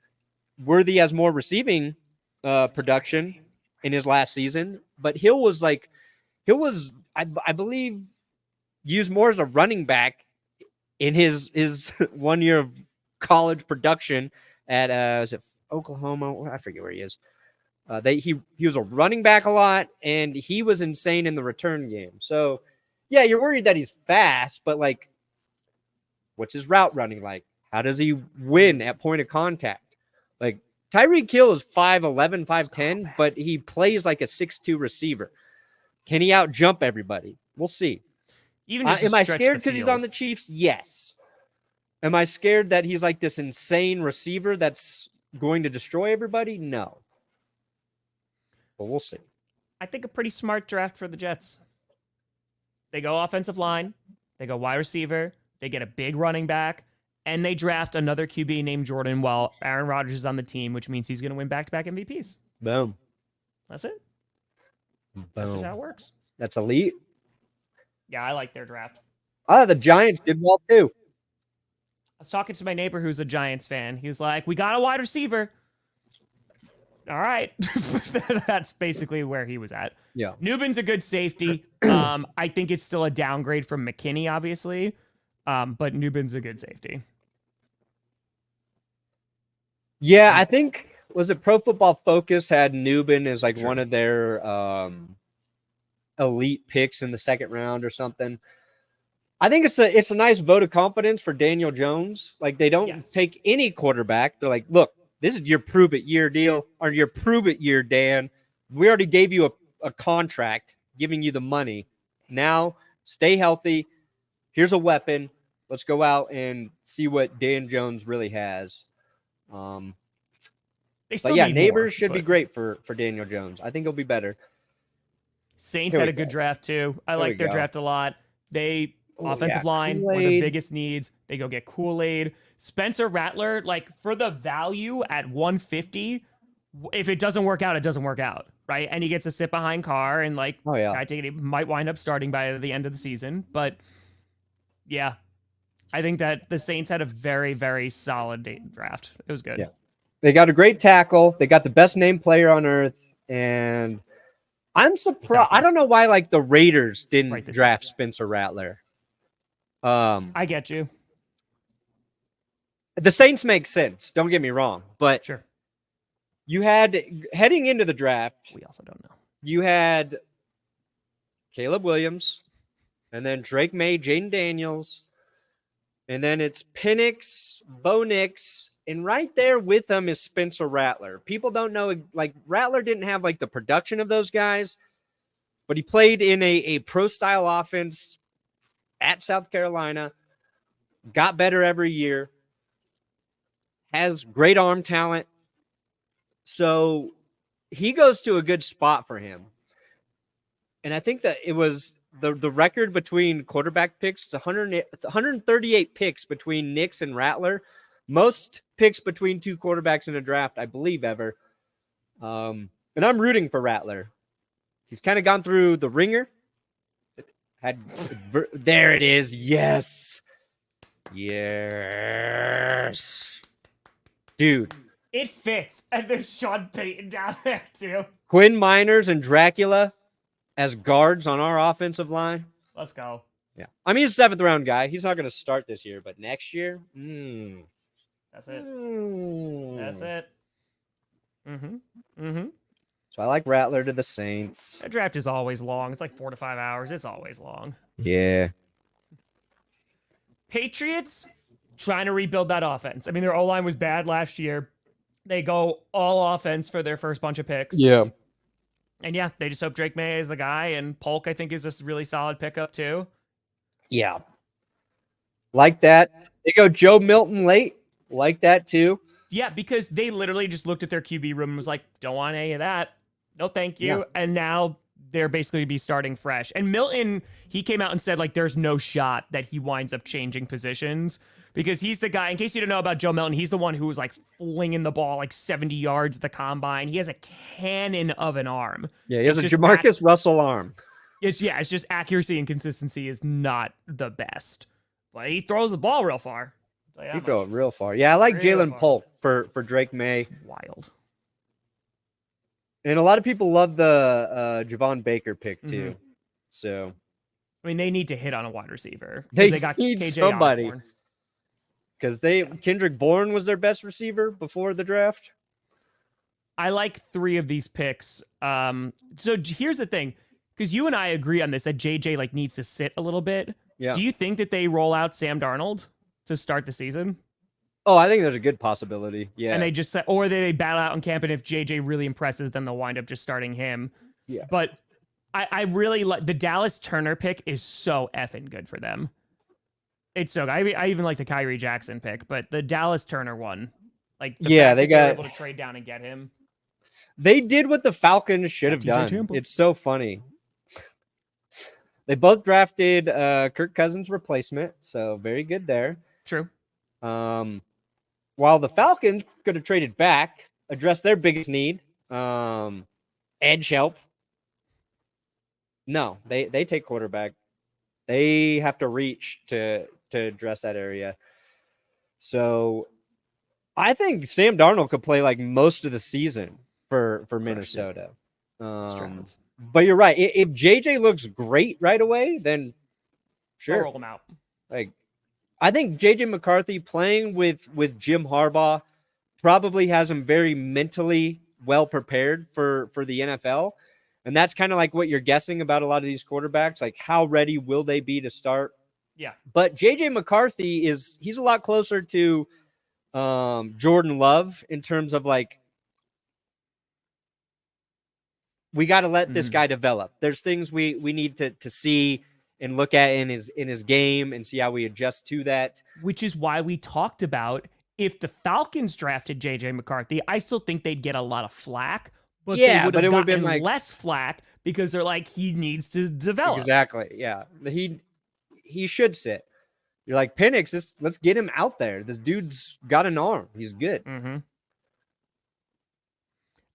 Worthy has more receiving production in his last season, but Hill was, I believe, used more as a running back in his 1 year of college production at is it Oklahoma? I forget where he is. He was a running back a lot, and he was insane in the return game. So, yeah, you're worried that he's fast, but, like, what's his route running like? How does he win at point of contact? Like, Tyreek Hill is 5'11", 5'10", but he plays like a 6'2" receiver. Can he out-jump everybody? We'll see. Am I scared because he's on the Chiefs? Yes. Am I scared that he's like this insane receiver that's going to destroy everybody? No. But we'll see. I think a pretty smart draft for the Jets. They go offensive line. They go wide receiver. They get a big running back. and they draft another QB named Jordan while Aaron Rodgers is on the team, which means he's going to win back-to-back MVPs. Boom. That's it. Boom. That's just how it works. That's elite. Yeah, I like their draft. The Giants did well too. I was talking to my neighbor who's a Giants fan. He was like, we got a wide receiver. All right. That's basically where he was at. Yeah. Newbin's a good safety. I think it's still a downgrade from McKinney, obviously. But Newbin's a good safety. Yeah, I think, was it Pro Football Focus had Newbin as like one of their elite picks in the second round or something. I think it's a nice vote of confidence for Daniel Jones. Like, they don't take any quarterback. They're like, look, this is your prove it year deal, or your prove it year, Dan. We already gave you a contract, giving you the money. Now, stay healthy. Here's a weapon. Let's go out and see what Dan Jones really has. But yeah, Neighbors should be great for Daniel Jones. I think he'll be better. Saints had a good draft too. I like their draft a lot. They offensive line, one of the biggest needs. They go get Kool-Aid. Spencer Rattler, like, for the value at 150, if it doesn't work out, it doesn't work out, right? And he gets to sit behind Carr and, like, I think he might wind up starting by the end of the season. But yeah, I think that the Saints had a very, very solid draft. It was good. Yeah. They got a great tackle. They got the best named player on earth. And I'm surprised. I don't know why, like, the Raiders didn't draft Spencer Rattler. I get you. The Saints make sense. Don't get me wrong. But sure, you had, heading into the draft, we also don't know. You had Caleb Williams, and then Drake May, Jaden Daniels, and then it's Penix, Bo Nix, and right there with them is Spencer Rattler. People don't know, like, Rattler didn't have, like, the production of those guys, but he played in a pro-style offense at South Carolina, got better every year, has great arm talent. So he goes to a good spot for him. And I think that it was the record between quarterback picks, 138 picks between Nix and Rattler. Most picks between two quarterbacks in a draft, I believe, ever. And I'm rooting for Rattler. He's kind of gone through the ringer. There it is. Yes. Yes. Dude. It fits. And there's Sean Payton down there, too. Quinn Miners and Dracula as guards on our offensive line. Let's go. Yeah. I mean, he's a 7th round guy. He's not going to start this year, but next year, that's it. That's it. So I like Rattler to the Saints. That draft is always long. It's like 4 to 5 hours. It's always long. Yeah. Patriots trying to rebuild that offense. I mean, their O-line was bad last year. They go all offense for their first bunch of picks. Yeah. And yeah, they just hope Drake May is the guy. And Polk, I think, is a really solid pickup too. Yeah. Like that. They go Joe Milton late. Like that too. Yeah, because they literally just looked at their QB room and was like, don't want any of that. No, thank you. Yeah. And now they're basically be starting fresh. And Milton, he came out and said, like, there's no shot that he winds up changing positions because he's the guy, in case you don't know about Joe Milton, he's the one who was like flinging the ball like 70 yards at the combine. He has a cannon of an arm. Yeah, he has a Jamarcus Russell arm. It's just accuracy and consistency is not the best. But he throws the ball real far. He throw it real far. Yeah, I like Jalen Polk for Drake May. Wild. And a lot of people love the Javon Baker pick too. So, I mean, they need to hit on a wide receiver. They got need KJ somebody. Because Kendrick Bourne was their best receiver before the draft. I like 3 of these picks. So here's the thing, because you and I agree on this that JJ like needs to sit a little bit. Yeah. Do you think that they roll out Sam Darnold to start the season? Oh, I think there's a good possibility. Yeah. And they just say, or they battle out in camp, and if JJ really impresses, then they'll wind up just starting him. Yeah. But I really like the Dallas Turner pick is so effing good for them. It's so good. I even like the Kyrie Jackson pick, but the Dallas Turner one, like they were able to trade down and get him. They did what the Falcons should have done. Temple. It's so funny. They both drafted Kirk Cousins' replacement, so very good there. True. While the Falcons could have traded back, addressed their biggest need, edge help. No, they take quarterback. They have to reach to address that area. So I think Sam Darnold could play like most of the season for Minnesota. But you're right. If JJ looks great right away, then sure. I'll roll him out. Like, I think JJ McCarthy playing with Jim Harbaugh probably has him very mentally well prepared for the NFL. And that's kind of like what you're guessing about a lot of these quarterbacks. Like, how ready will they be to start? Yeah. But JJ McCarthy he's a lot closer to Jordan Love in terms of like, we got to let this guy develop. There's things we need to see and look at in his game and see how we adjust to that. Which is why we talked about if the Falcons drafted JJ McCarthy, I still think they'd get a lot of flack, but they would have gotten like less flack because they're like, he needs to develop. Exactly. Yeah. He should sit. You're like, Penix, let's get him out there. This dude's got an arm. He's good. Mm-hmm.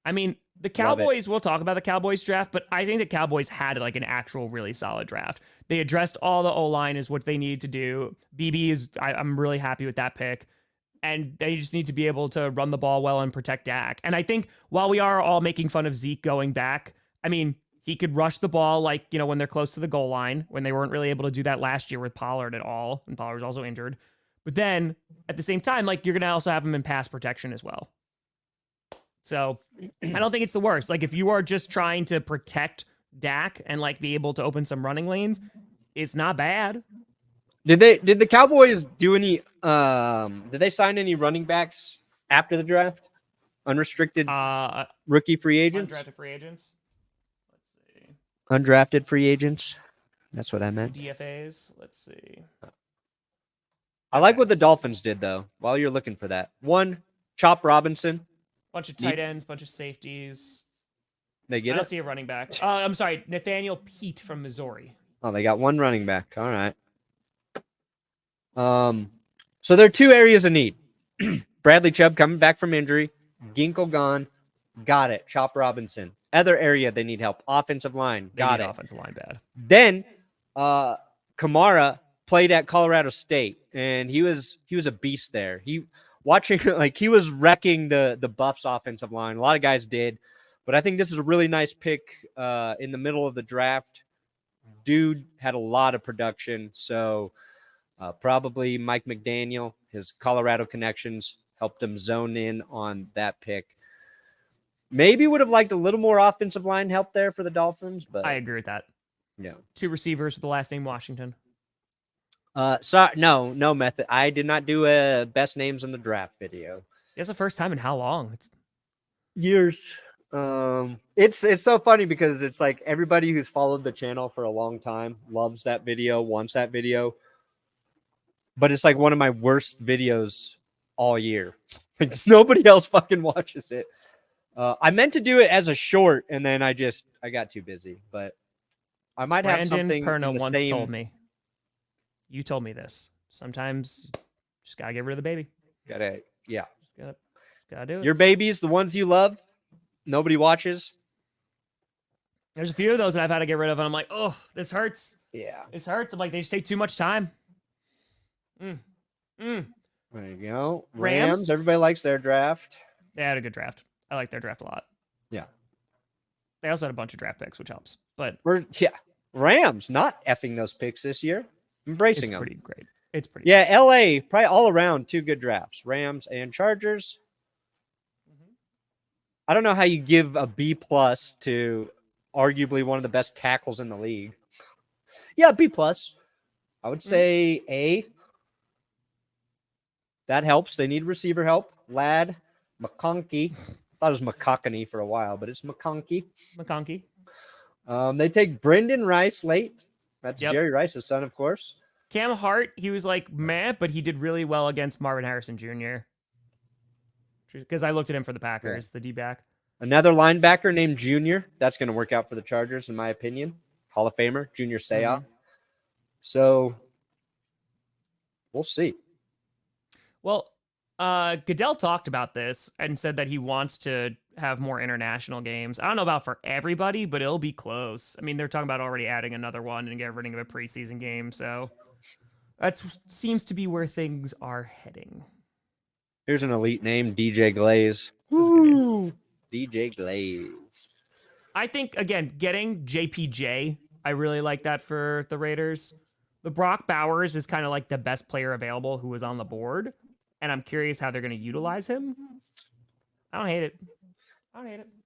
I mean, the Cowboys, we'll talk about the Cowboys draft, but I think the Cowboys had like an actual really solid draft. They addressed all the O-line is what they needed to do. BB I'm really happy with that pick. And they just need to be able to run the ball well and protect Dak. And I think while we are all making fun of Zeke going back, I mean, he could rush the ball like, when they're close to the goal line, when they weren't really able to do that last year with Pollard at all. And Pollard was also injured. But then at the same time, like, you're going to also have him in pass protection as well. So I don't think it's the worst. Like, if you are just trying to protect Dak and like be able to open some running lanes, it's not bad. Did the Cowboys do any did they sign any running backs after the draft? Unrestricted rookie free agents? Undrafted free agents. Let's see. Undrafted free agents. That's what I meant. DFAs. Let's see. I like what the Dolphins did though. While you're looking for that. One, Chop Robinson. Bunch of tight ends, bunch of safeties. They get I don't see a running back. I'm sorry, Nathaniel Pete from Missouri. Oh, they got one running back. All right. So there are two areas of need. Bradley Chubb coming back from injury. Ginkle gone. Got it. Chop Robinson. Other area they need help. Offensive line. Got it. Offensive line bad. Then Kamara played at Colorado State, and he was a beast there. He was wrecking the Buffs offensive line. A lot of guys did. But I think this is a really nice pick in the middle of the draft. Dude had a lot of production. So probably Mike McDaniel, his Colorado connections, helped him zone in on that pick. Maybe would have liked a little more offensive line help there for the Dolphins. But I agree with that. Yeah. 2 receivers with the last name Washington. No method. I did not do a best names in the draft video. It's the first time in how long? It's years. It's so funny because it's like everybody who's followed the channel for a long time loves that video, wants that video. But it's like one of my worst videos all year. Like nobody else fucking watches it. I meant to do it as a short and then I got too busy, but I might have something Perna in the once same... told me. You told me this. Sometimes you just gotta get rid of the baby. Gotta do it. Your babies, the ones you love, nobody watches. There's a few of those that I've had to get rid of, and I'm like, oh, this hurts. Yeah. This hurts. I'm like, they just take too much time. There you go. Rams? Everybody likes their draft. They had a good draft. I like their draft a lot. Yeah. They also had a bunch of draft picks, which helps. But Rams not effing those picks this year. Embracing them. It's pretty great. It's pretty great. LA, probably all around 2 good drafts. Rams and Chargers. I don't know how you give a B+ to arguably one of the best tackles in the league. Yeah, B+. I would say A. That helps. They need receiver help. Ladd, McConkey. I thought it was McCockney for a while, but it's McConkey. They take Brendan Rice late. That's Jerry Rice's son, of course. Cam Hart, he was like meh, but he did really well against Marvin Harrison Jr. Because I looked at him for the Packers, the D-back. Another linebacker named Junior. That's going to work out for the Chargers, in my opinion. Hall of Famer, Junior Seau. So, we'll see. Well, Goodell talked about this and said that he wants to have more international games. I don't know about for everybody, but it'll be close. I mean, they're talking about already adding another one and getting rid of a preseason game. So that seems to be where things are heading. Here's an elite name, DJ Glaze. Woo! DJ Glaze. I think, again, getting JPJ, I really like that for the Raiders. The Brock Bowers is kind of like the best player available who was on the board. And I'm curious how they're going to utilize him. I don't hate it.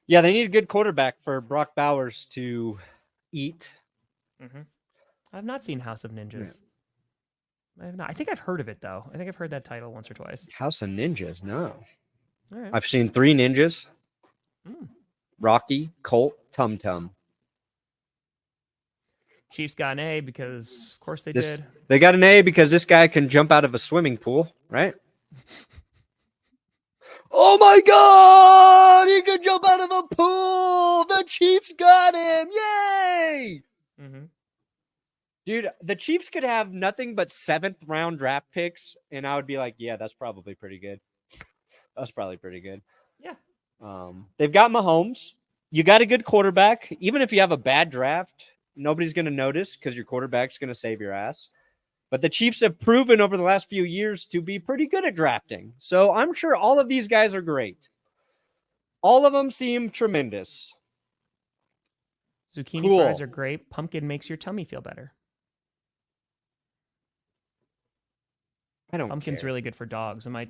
Yeah, they need a good quarterback for Brock Bowers to eat. Mm-hmm. I've not seen House of Ninjas. Yeah. I have not. I think I've heard of it, though. I think I've heard that title once or twice. House of Ninjas? No. All right. I've seen 3 ninjas. Rocky, Colt, Tum Tum. Chiefs got an A because, of course, did. They got an A because this guy can jump out of a swimming pool, right? Oh my God! He can jump out of a pool! The Chiefs got him! Yay! Mm-hmm. Dude, the Chiefs could have nothing but 7th round draft picks, and I would be like, yeah, that's probably pretty good. That's probably pretty good. Yeah. They've got Mahomes. You got a good quarterback. Even if you have a bad draft, nobody's going to notice because your quarterback's going to save your ass. But the Chiefs have proven over the last few years to be pretty good at drafting. So I'm sure all of these guys are great. All of them seem tremendous. Zucchini fries are great. Pumpkin makes your tummy feel better. I don't Pumpkin's care. really good for dogs. And my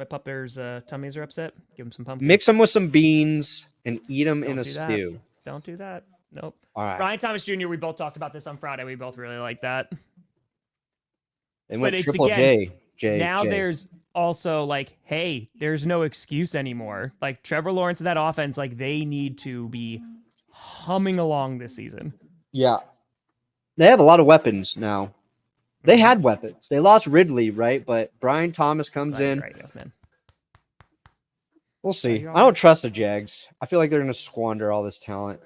puppers' tummies are upset. Give them some pumpkin. Mix them with some beans and eat them in a stew. Don't do that. Nope. All right. Ryan Thomas Jr., we both talked about this on Friday. We both really like that. They went triple J. Now J. there's also like, hey, there's no excuse anymore. Like Trevor Lawrence and that offense, like they need to be humming along this season. Yeah. They have a lot of weapons now. They had weapons. They lost Ridley, right? But Brian Thomas comes in. Right, yes, man. We'll see. I don't trust the Jags. I feel like they're going to squander all this talent.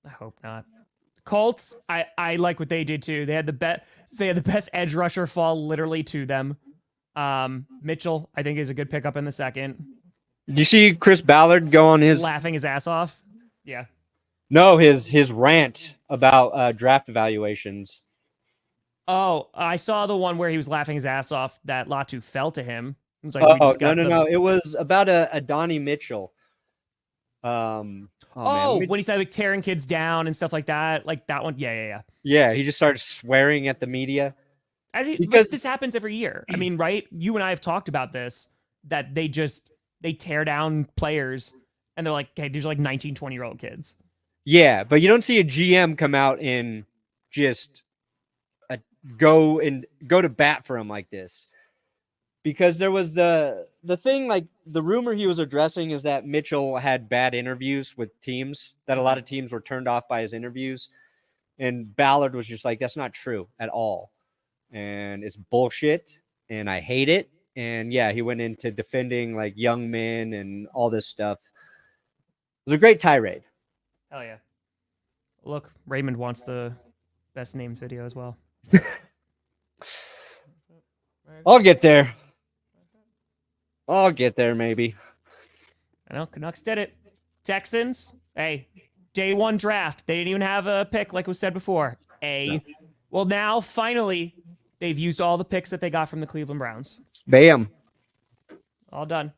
I hope not. Colts, I like what they did too. They had the best edge rusher fall literally to them. Mitchell, I think, is a good pickup in the second. Did you see Chris Ballard go on his laughing his ass off? Yeah. No, his rant about draft evaluations. Oh, I saw the one where he was laughing his ass off that Latu fell to him. It was like, no. It was about a Donnie Mitchell. When he started like tearing kids down and stuff like that, like that one. Yeah. Yeah, he just started swearing at the media. Because this happens every year. I mean, right? You and I have talked about this, that they tear down players and they're like, hey, these are like 19, 20-year-old kids. Yeah, but you don't see a GM come out and just go to bat for him like this. Because there was the thing, like the rumor he was addressing is that Mitchell had bad interviews with teams, that a lot of teams were turned off by his interviews. And Ballard was just like, that's not true at all. And it's bullshit. And I hate it. And yeah, he went into defending like young men and all this stuff. It was a great tirade. Hell yeah. Look, Raymond wants the best names video as well. I'll get there. Maybe. I know. Canucks did it. Texans, hey, day one draft. They didn't even have a pick like was said before. Well, now, finally, they've used all the picks that they got from the Cleveland Browns. Bam. All done.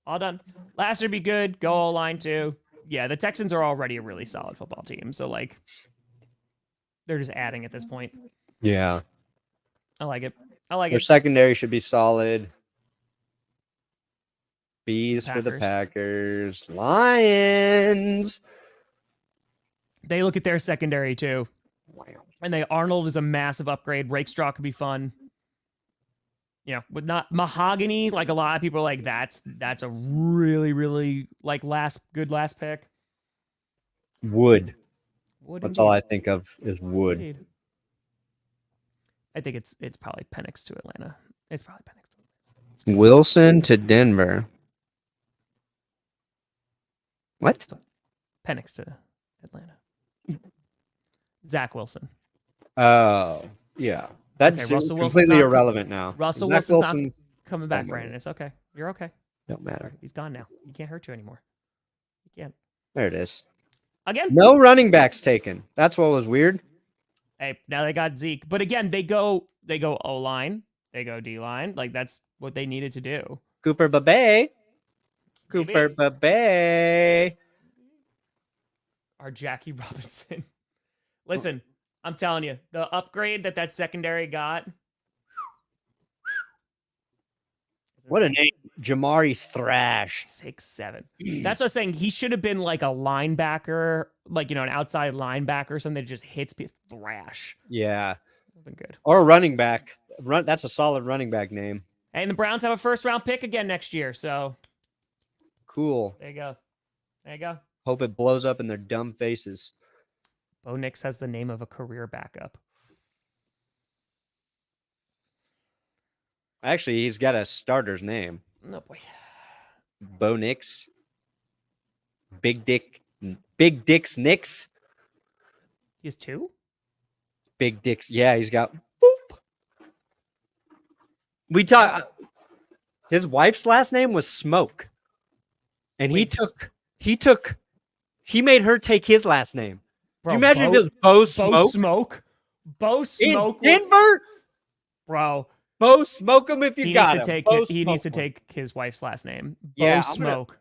Last year be good. Go all line too. Yeah, the Texans are already a really solid football team. So, like, they're just adding at this point. Yeah. I like it. Their secondary should be solid. B's for the Packers. Lions. They look at their secondary too. Wow. And Arnold is a massive upgrade. Rakestraw could be fun. You know, with not Mahogany, like a lot of people are like, that's a really, really like good last pick. Wood. Wood That's indeed. all I think of is wood. Indeed. I think it's probably Penix to Atlanta. It's probably Penix to Atlanta. Wilson to Denver. What? Penix to Atlanta. Zach Wilson. Oh, yeah. That's Russell Wilson's completely not irrelevant now. Russell Zach Wilson's not Wilson coming back, Brandon. It's okay. You're okay. don't matter. He's gone now. He can't hurt you anymore. He can't. There it is. Again? No running backs taken. That's what was weird. Hey, now they got Zeke. But again, they go O-line. They go D-line. Like, that's what they needed to do. Cooper Babe. Cooper Babe. Our Jackie Robinson. Listen, I'm telling you, the upgrade that secondary got. What a name. Jamari Thrash. 6'7". That's what I was saying. He should have been like a linebacker, like, an outside linebacker or something that just hits people. Thrash. Yeah. Been good. Or a running back. That's a solid running back name. And the Browns have a first-round pick again next year, so. Cool. There you go. There you go. Hope it blows up in their dumb faces. Bo Nix has the name of a career backup. Actually, he's got a starter's name. Oh, boy. Bo Nix. Big Dick's Nix. He has 2? Big Dick's. Yeah, he's got. Boop. We talk. His wife's last name was Smoke, and he made her take his last name. Bro, Could you imagine if it was Bo Smoke? Bo Smoke. In Denver? Bro. Bo Smoke him if you got him. He needs to take his wife's last name. Yeah, Bo Smoke.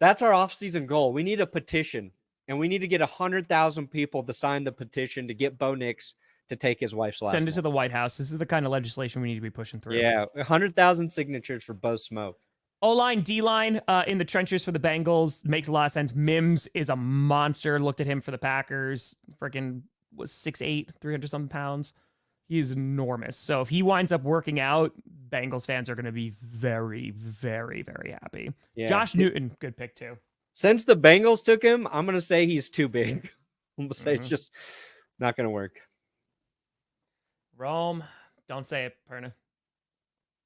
That's our offseason goal. We need a petition, and we need to get 100,000 people to sign the petition to get Bo Nix to take his wife's last name. Send it to the White House. This is the kind of legislation we need to be pushing through. Yeah, 100,000 signatures for Bo Smoke. O-line, D-line in the trenches for the Bengals makes a lot of sense. Mims is a monster. Looked at him for the Packers. Freaking was 6'8", 300-something pounds. He's enormous. So if he winds up working out, Bengals fans are going to be very, very, very happy. Yeah. Josh Newton, good pick too. Since the Bengals took him, I'm going to say he's too big. I'm going to say it's just not going to work. Rome, don't say it, Perna.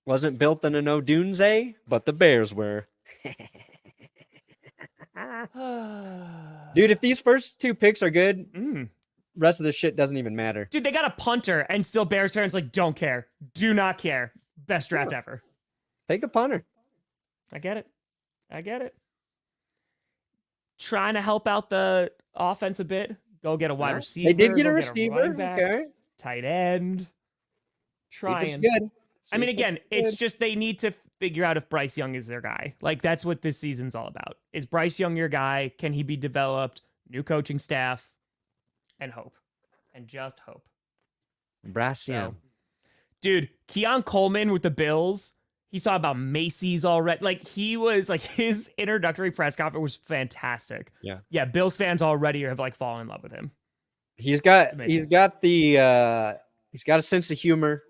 Wasn't built in a no doomsday, but the Bears were. Dude, if these first 2 picks are good, rest of the shit doesn't even matter. Dude, they got a punter, and still Bears fans like don't care, do not care. Best draft ever. Take a punter. I get it. Trying to help out the offense a bit. Go get a wide receiver. They did get a receiver. Okay. Tight end. Trying. It's good. I mean, again, it's just they need to figure out if Bryce Young is their guy. Like, that's what this season's all about. Is Bryce Young your guy? Can he be developed? New coaching staff. And hope. And just hope. Bryce Young. Dude, Keon Coleman with the Bills. He saw about Macy's already. Like, he was, like, his introductory press conference was fantastic. Yeah. Yeah, Bills fans already have, like, fallen in love with him. He's got a sense of humor.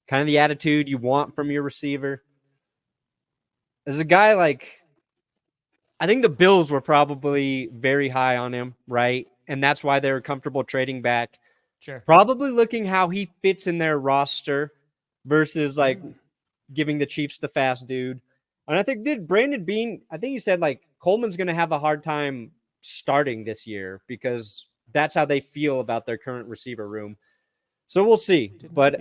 Kind of the attitude you want from your receiver. As a guy like, I think the Bills were probably very high on him, right? And that's why they were comfortable trading back. Sure. Probably looking how he fits in their roster versus like giving the Chiefs the fast dude. And I think Brandon Beane, I think he said like Coleman's going to have a hard time starting this year because that's how they feel about their current receiver room. So we'll see. But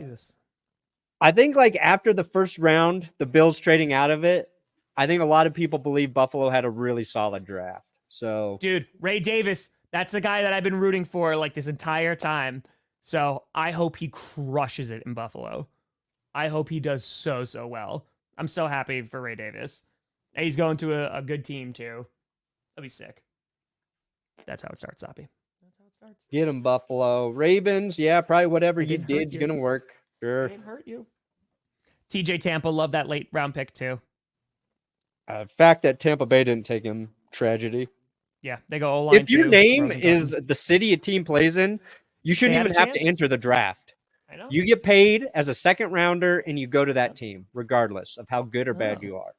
I think like after the first round, the Bills trading out of it, I think a lot of people believe Buffalo had a really solid draft. So, dude, Ray Davis, that's the guy that I've been rooting for like this entire time. So I hope he crushes it in Buffalo. I hope he does so well. I'm so happy for Ray Davis. And he's going to a good team too. That'll be sick. That's how it starts, Soppy. That's how it starts. Get him, Buffalo. Ravens, yeah, probably whatever he did is going to work. Sure. It hurt you. TJ Tampa, love that late round pick too. Fact that Tampa Bay didn't take him, tragedy. Yeah, they go O-line. If your name is the city a team plays in, you shouldn't even have to enter the draft. I know. You get paid as a second rounder and you go to that team, regardless of how good or bad you are.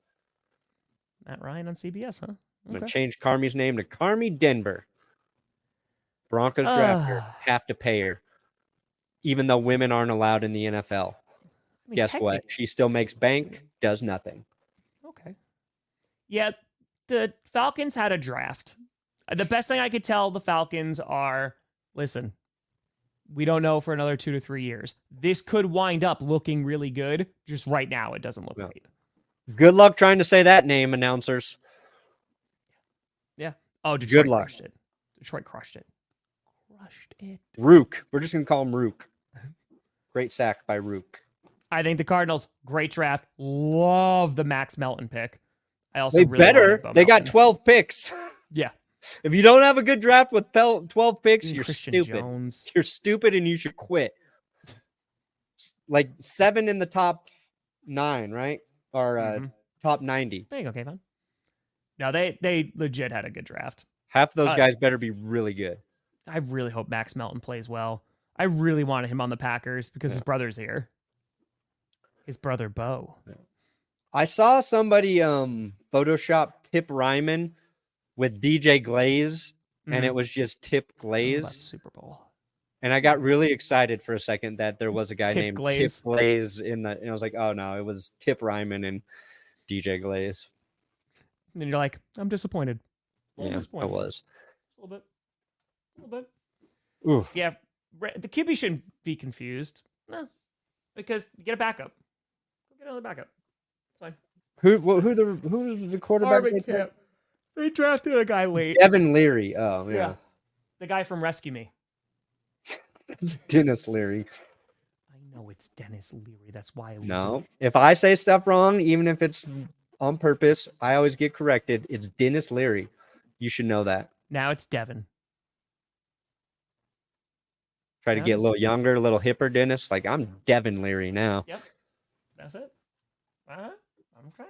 Matt Ryan on CBS, huh? Okay. I'm going to change Carmi's name to Carmi Denver. Broncos drafter have to pay her, even though women aren't allowed in the NFL. Guess what? She still makes bank, does nothing. Okay. Yeah, the Falcons had a draft. The best thing I could tell the Falcons are, listen, We don't know for another 2 to 3 years. This could wind up looking really good. Just right now, it doesn't look great. Good luck trying to say that name, announcers. Yeah. Oh, Detroit crushed it. Detroit crushed it. Crushed it. Rook. We're just going to call him Rook. Great sack by Rook. I think the Cardinals, great draft. Love the Max Melton pick. I also They really better. Bo They got Melton. 12 picks. Yeah. If you don't have a good draft with 12 picks, you're Christian stupid. Jones. You're stupid and you should quit. Like 7 in the top 9, right? Or top 90. There you go, Kevin. No, they legit had a good draft. Half of those guys better be really good. I really hope Max Melton plays well. I really wanted him on the Packers because his brother's here. His brother Bo. I saw somebody Photoshop Tip Ryman with DJ Glaze, and it was just Tip Glaze. Super Bowl. And I got really excited for a second that there was a guy named Glaze. Tip Glaze and I was like, oh no, it was Tip Ryman and DJ Glaze. And then you're like, I'm disappointed. Yeah, I was. A little bit. Oof. Yeah, the QB shouldn't be confused. No, because you get a backup. Go get another backup. It's fine. Who's the quarterback? They drafted a guy late. Devin Leary. Oh, yeah. The guy from Rescue Me. It's Dennis Leary. I know it's Dennis Leary. That's why I was No. If I say stuff wrong, even if it's on purpose, I always get corrected. It's Dennis Leary. You should know that. Now it's Devin. Try to get a little younger, a little hipper, Dennis. Like, I'm Devin Leary now. Yep. That's it. I'm trying.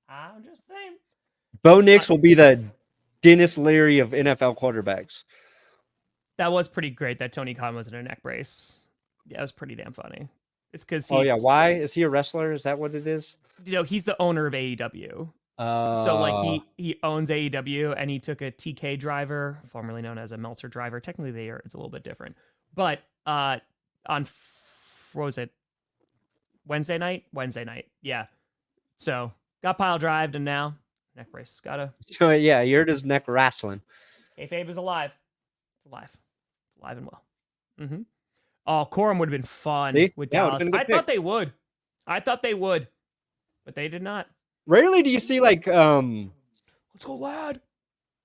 I'm just saying. Bo Nix will be the Dennis Leary of NFL quarterbacks. That was pretty great that Tony Khan was in a neck brace. Yeah, it was pretty damn funny. It's because why? Is he a wrestler? Is that what it is? He's the owner of AEW. So like he owns AEW and he took a TK driver, formerly known as a Meltzer driver. Technically it's a little bit different. But on what was it? Wednesday night? Yeah. So got pile drived and now neck brace. So yeah, you're just neck wrestling. Kayfabe is alive. It's alive. It's alive and well. Mm-hmm. Oh, Corum would have been fun with Dallas. I thought they would. But they did not. Rarely do you see like let's go, lad.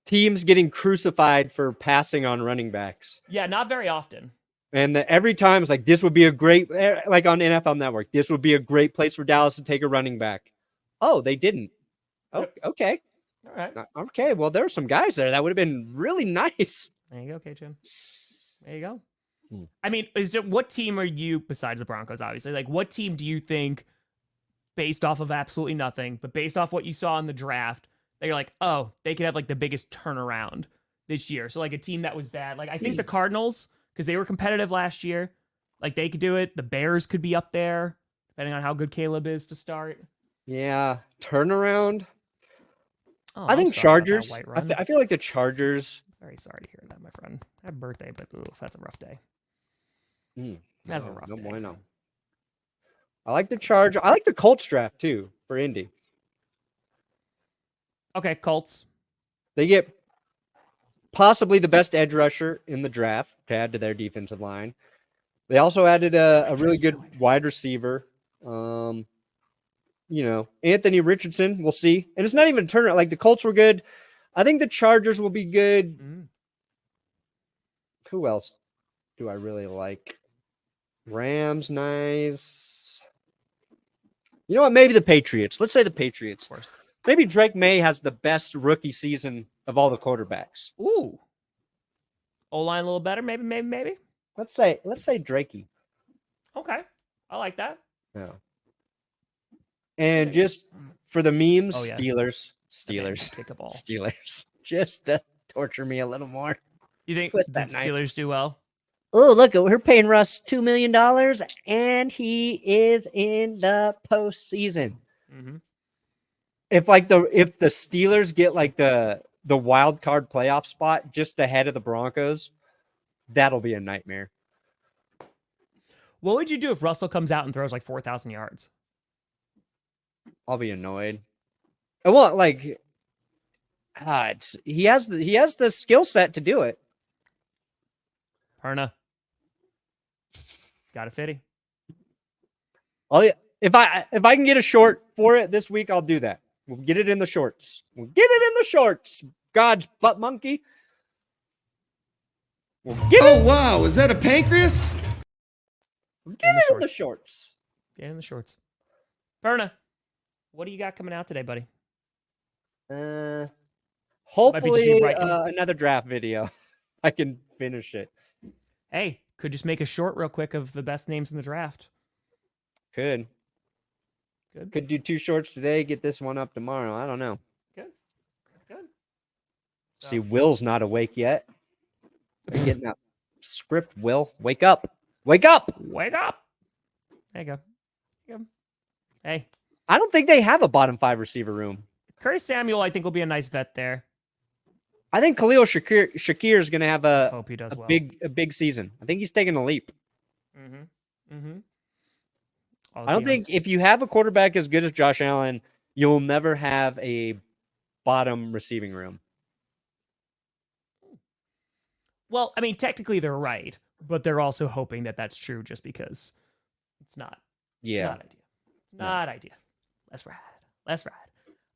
Teams getting crucified for passing on running backs. Yeah, not very often. And every time it's like, this would be a great, like on NFL Network, this would be a great place for Dallas to take a running back. Oh, they didn't. Oh, okay. All right. Okay, well, there were some guys there. That would have been really nice. There you go, K-Jim. There you go. I mean, what team are you, besides the Broncos, obviously, like what team do you think, based off of absolutely nothing, but based off what you saw in the draft, that you're like, oh, they could have like the biggest turnaround this year? So like a team that was bad. Like I think the Cardinals, because they were competitive last year, like they could do it. The Bears could be up there, depending on how good Caleb is to start. Yeah, turnaround. Oh, I think Chargers. I feel like the Chargers. Very sorry to hear that, my friend. Happy birthday, but that's a rough day. That's a rough day. Bueno. I like the Chargers. I like the Colts draft too for Indy. Okay, Colts. They get possibly the best edge rusher in the draft to add to their defensive line. They also added a really good wide receiver. Anthony Richardson, we'll see. And it's not even a turnaround. Like the Colts were good. I think the Chargers will be good. Who else do I really like? Rams, nice. You know what? Maybe the Patriots. Let's say the Patriots. Of course. Maybe Drake May has the best rookie season of all the quarterbacks. Ooh. O-line a little better, maybe. Let's say Drakey. Okay. I like that. Yeah. And just for the memes, Oh, yeah. Steelers. Kick a ball. Steelers. Just to torture me a little more. You think Twist the that knife. Steelers do well? Oh, look, we're paying Russ $2 million, and he is in the postseason. Mm-hmm. If the Steelers get like the wild card playoff spot just ahead of the Broncos, that'll be a nightmare. What would you do if Russell comes out and throws like 4,000 yards? I'll be annoyed. I want like he has the skill set to do it. Perna. Got a fitty. If I can get a short for it this week, I'll do that. We'll get it in the shorts. God's butt monkey. We'll get it. Wow, is that a pancreas? Get it in the shorts. Get in the shorts. Perna, what do you got coming out today, buddy? Hopefully another draft video. I can finish it. Hey, could just make a short real quick of the best names in the draft. Could do 2 shorts today. Get this one up tomorrow. I don't know. Good. See, Will's not awake yet. You're getting that script, Will. Wake up. Wake up. Wake up. There you go. Hey. I don't think they have a bottom 5 receiver room. Curtis Samuel, I think, will be a nice vet there. I think Khalil Shakir is going to have a big season. I think he's taking a leap. I don't think if you have a quarterback as good as Josh Allen, you'll never have a bottom receiving room. Well, I mean, technically they're right, but they're also hoping that that's true just because it's not. Yeah. It's not ideal. That's rad.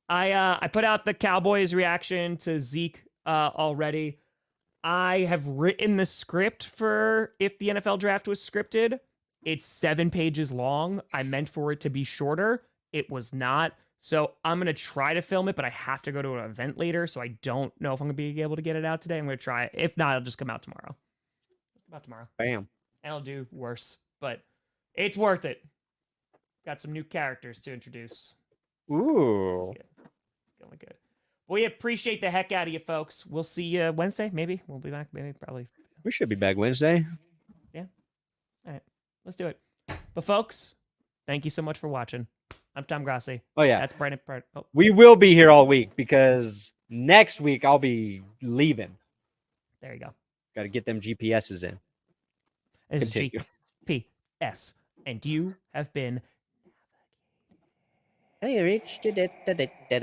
I put out the Cowboys reaction to Zeke already. I have written the script for if the NFL draft was scripted. It's 7 pages long. I meant for it to be shorter. It was not. So I'm going to try to film it, but I have to go to an event later. So I don't know if I'm going to be able to get it out today. I'm going to try it. If not, it'll just come out tomorrow. Bam. And I'll do worse, but it's worth it. Got some new characters to introduce. Ooh. Going good. We appreciate the heck out of you folks. We'll see you Wednesday. Maybe we'll be back. Maybe probably. We should be back Wednesday. Yeah. All right. Let's do it. But folks, thank you so much for watching. I'm Tom Grossi. Oh yeah. That's Brandon. Oh. We will be here all week because next week I'll be leaving. There you go. Got to get them GPSs in. This is GPS, and you have been. Hey, reached it.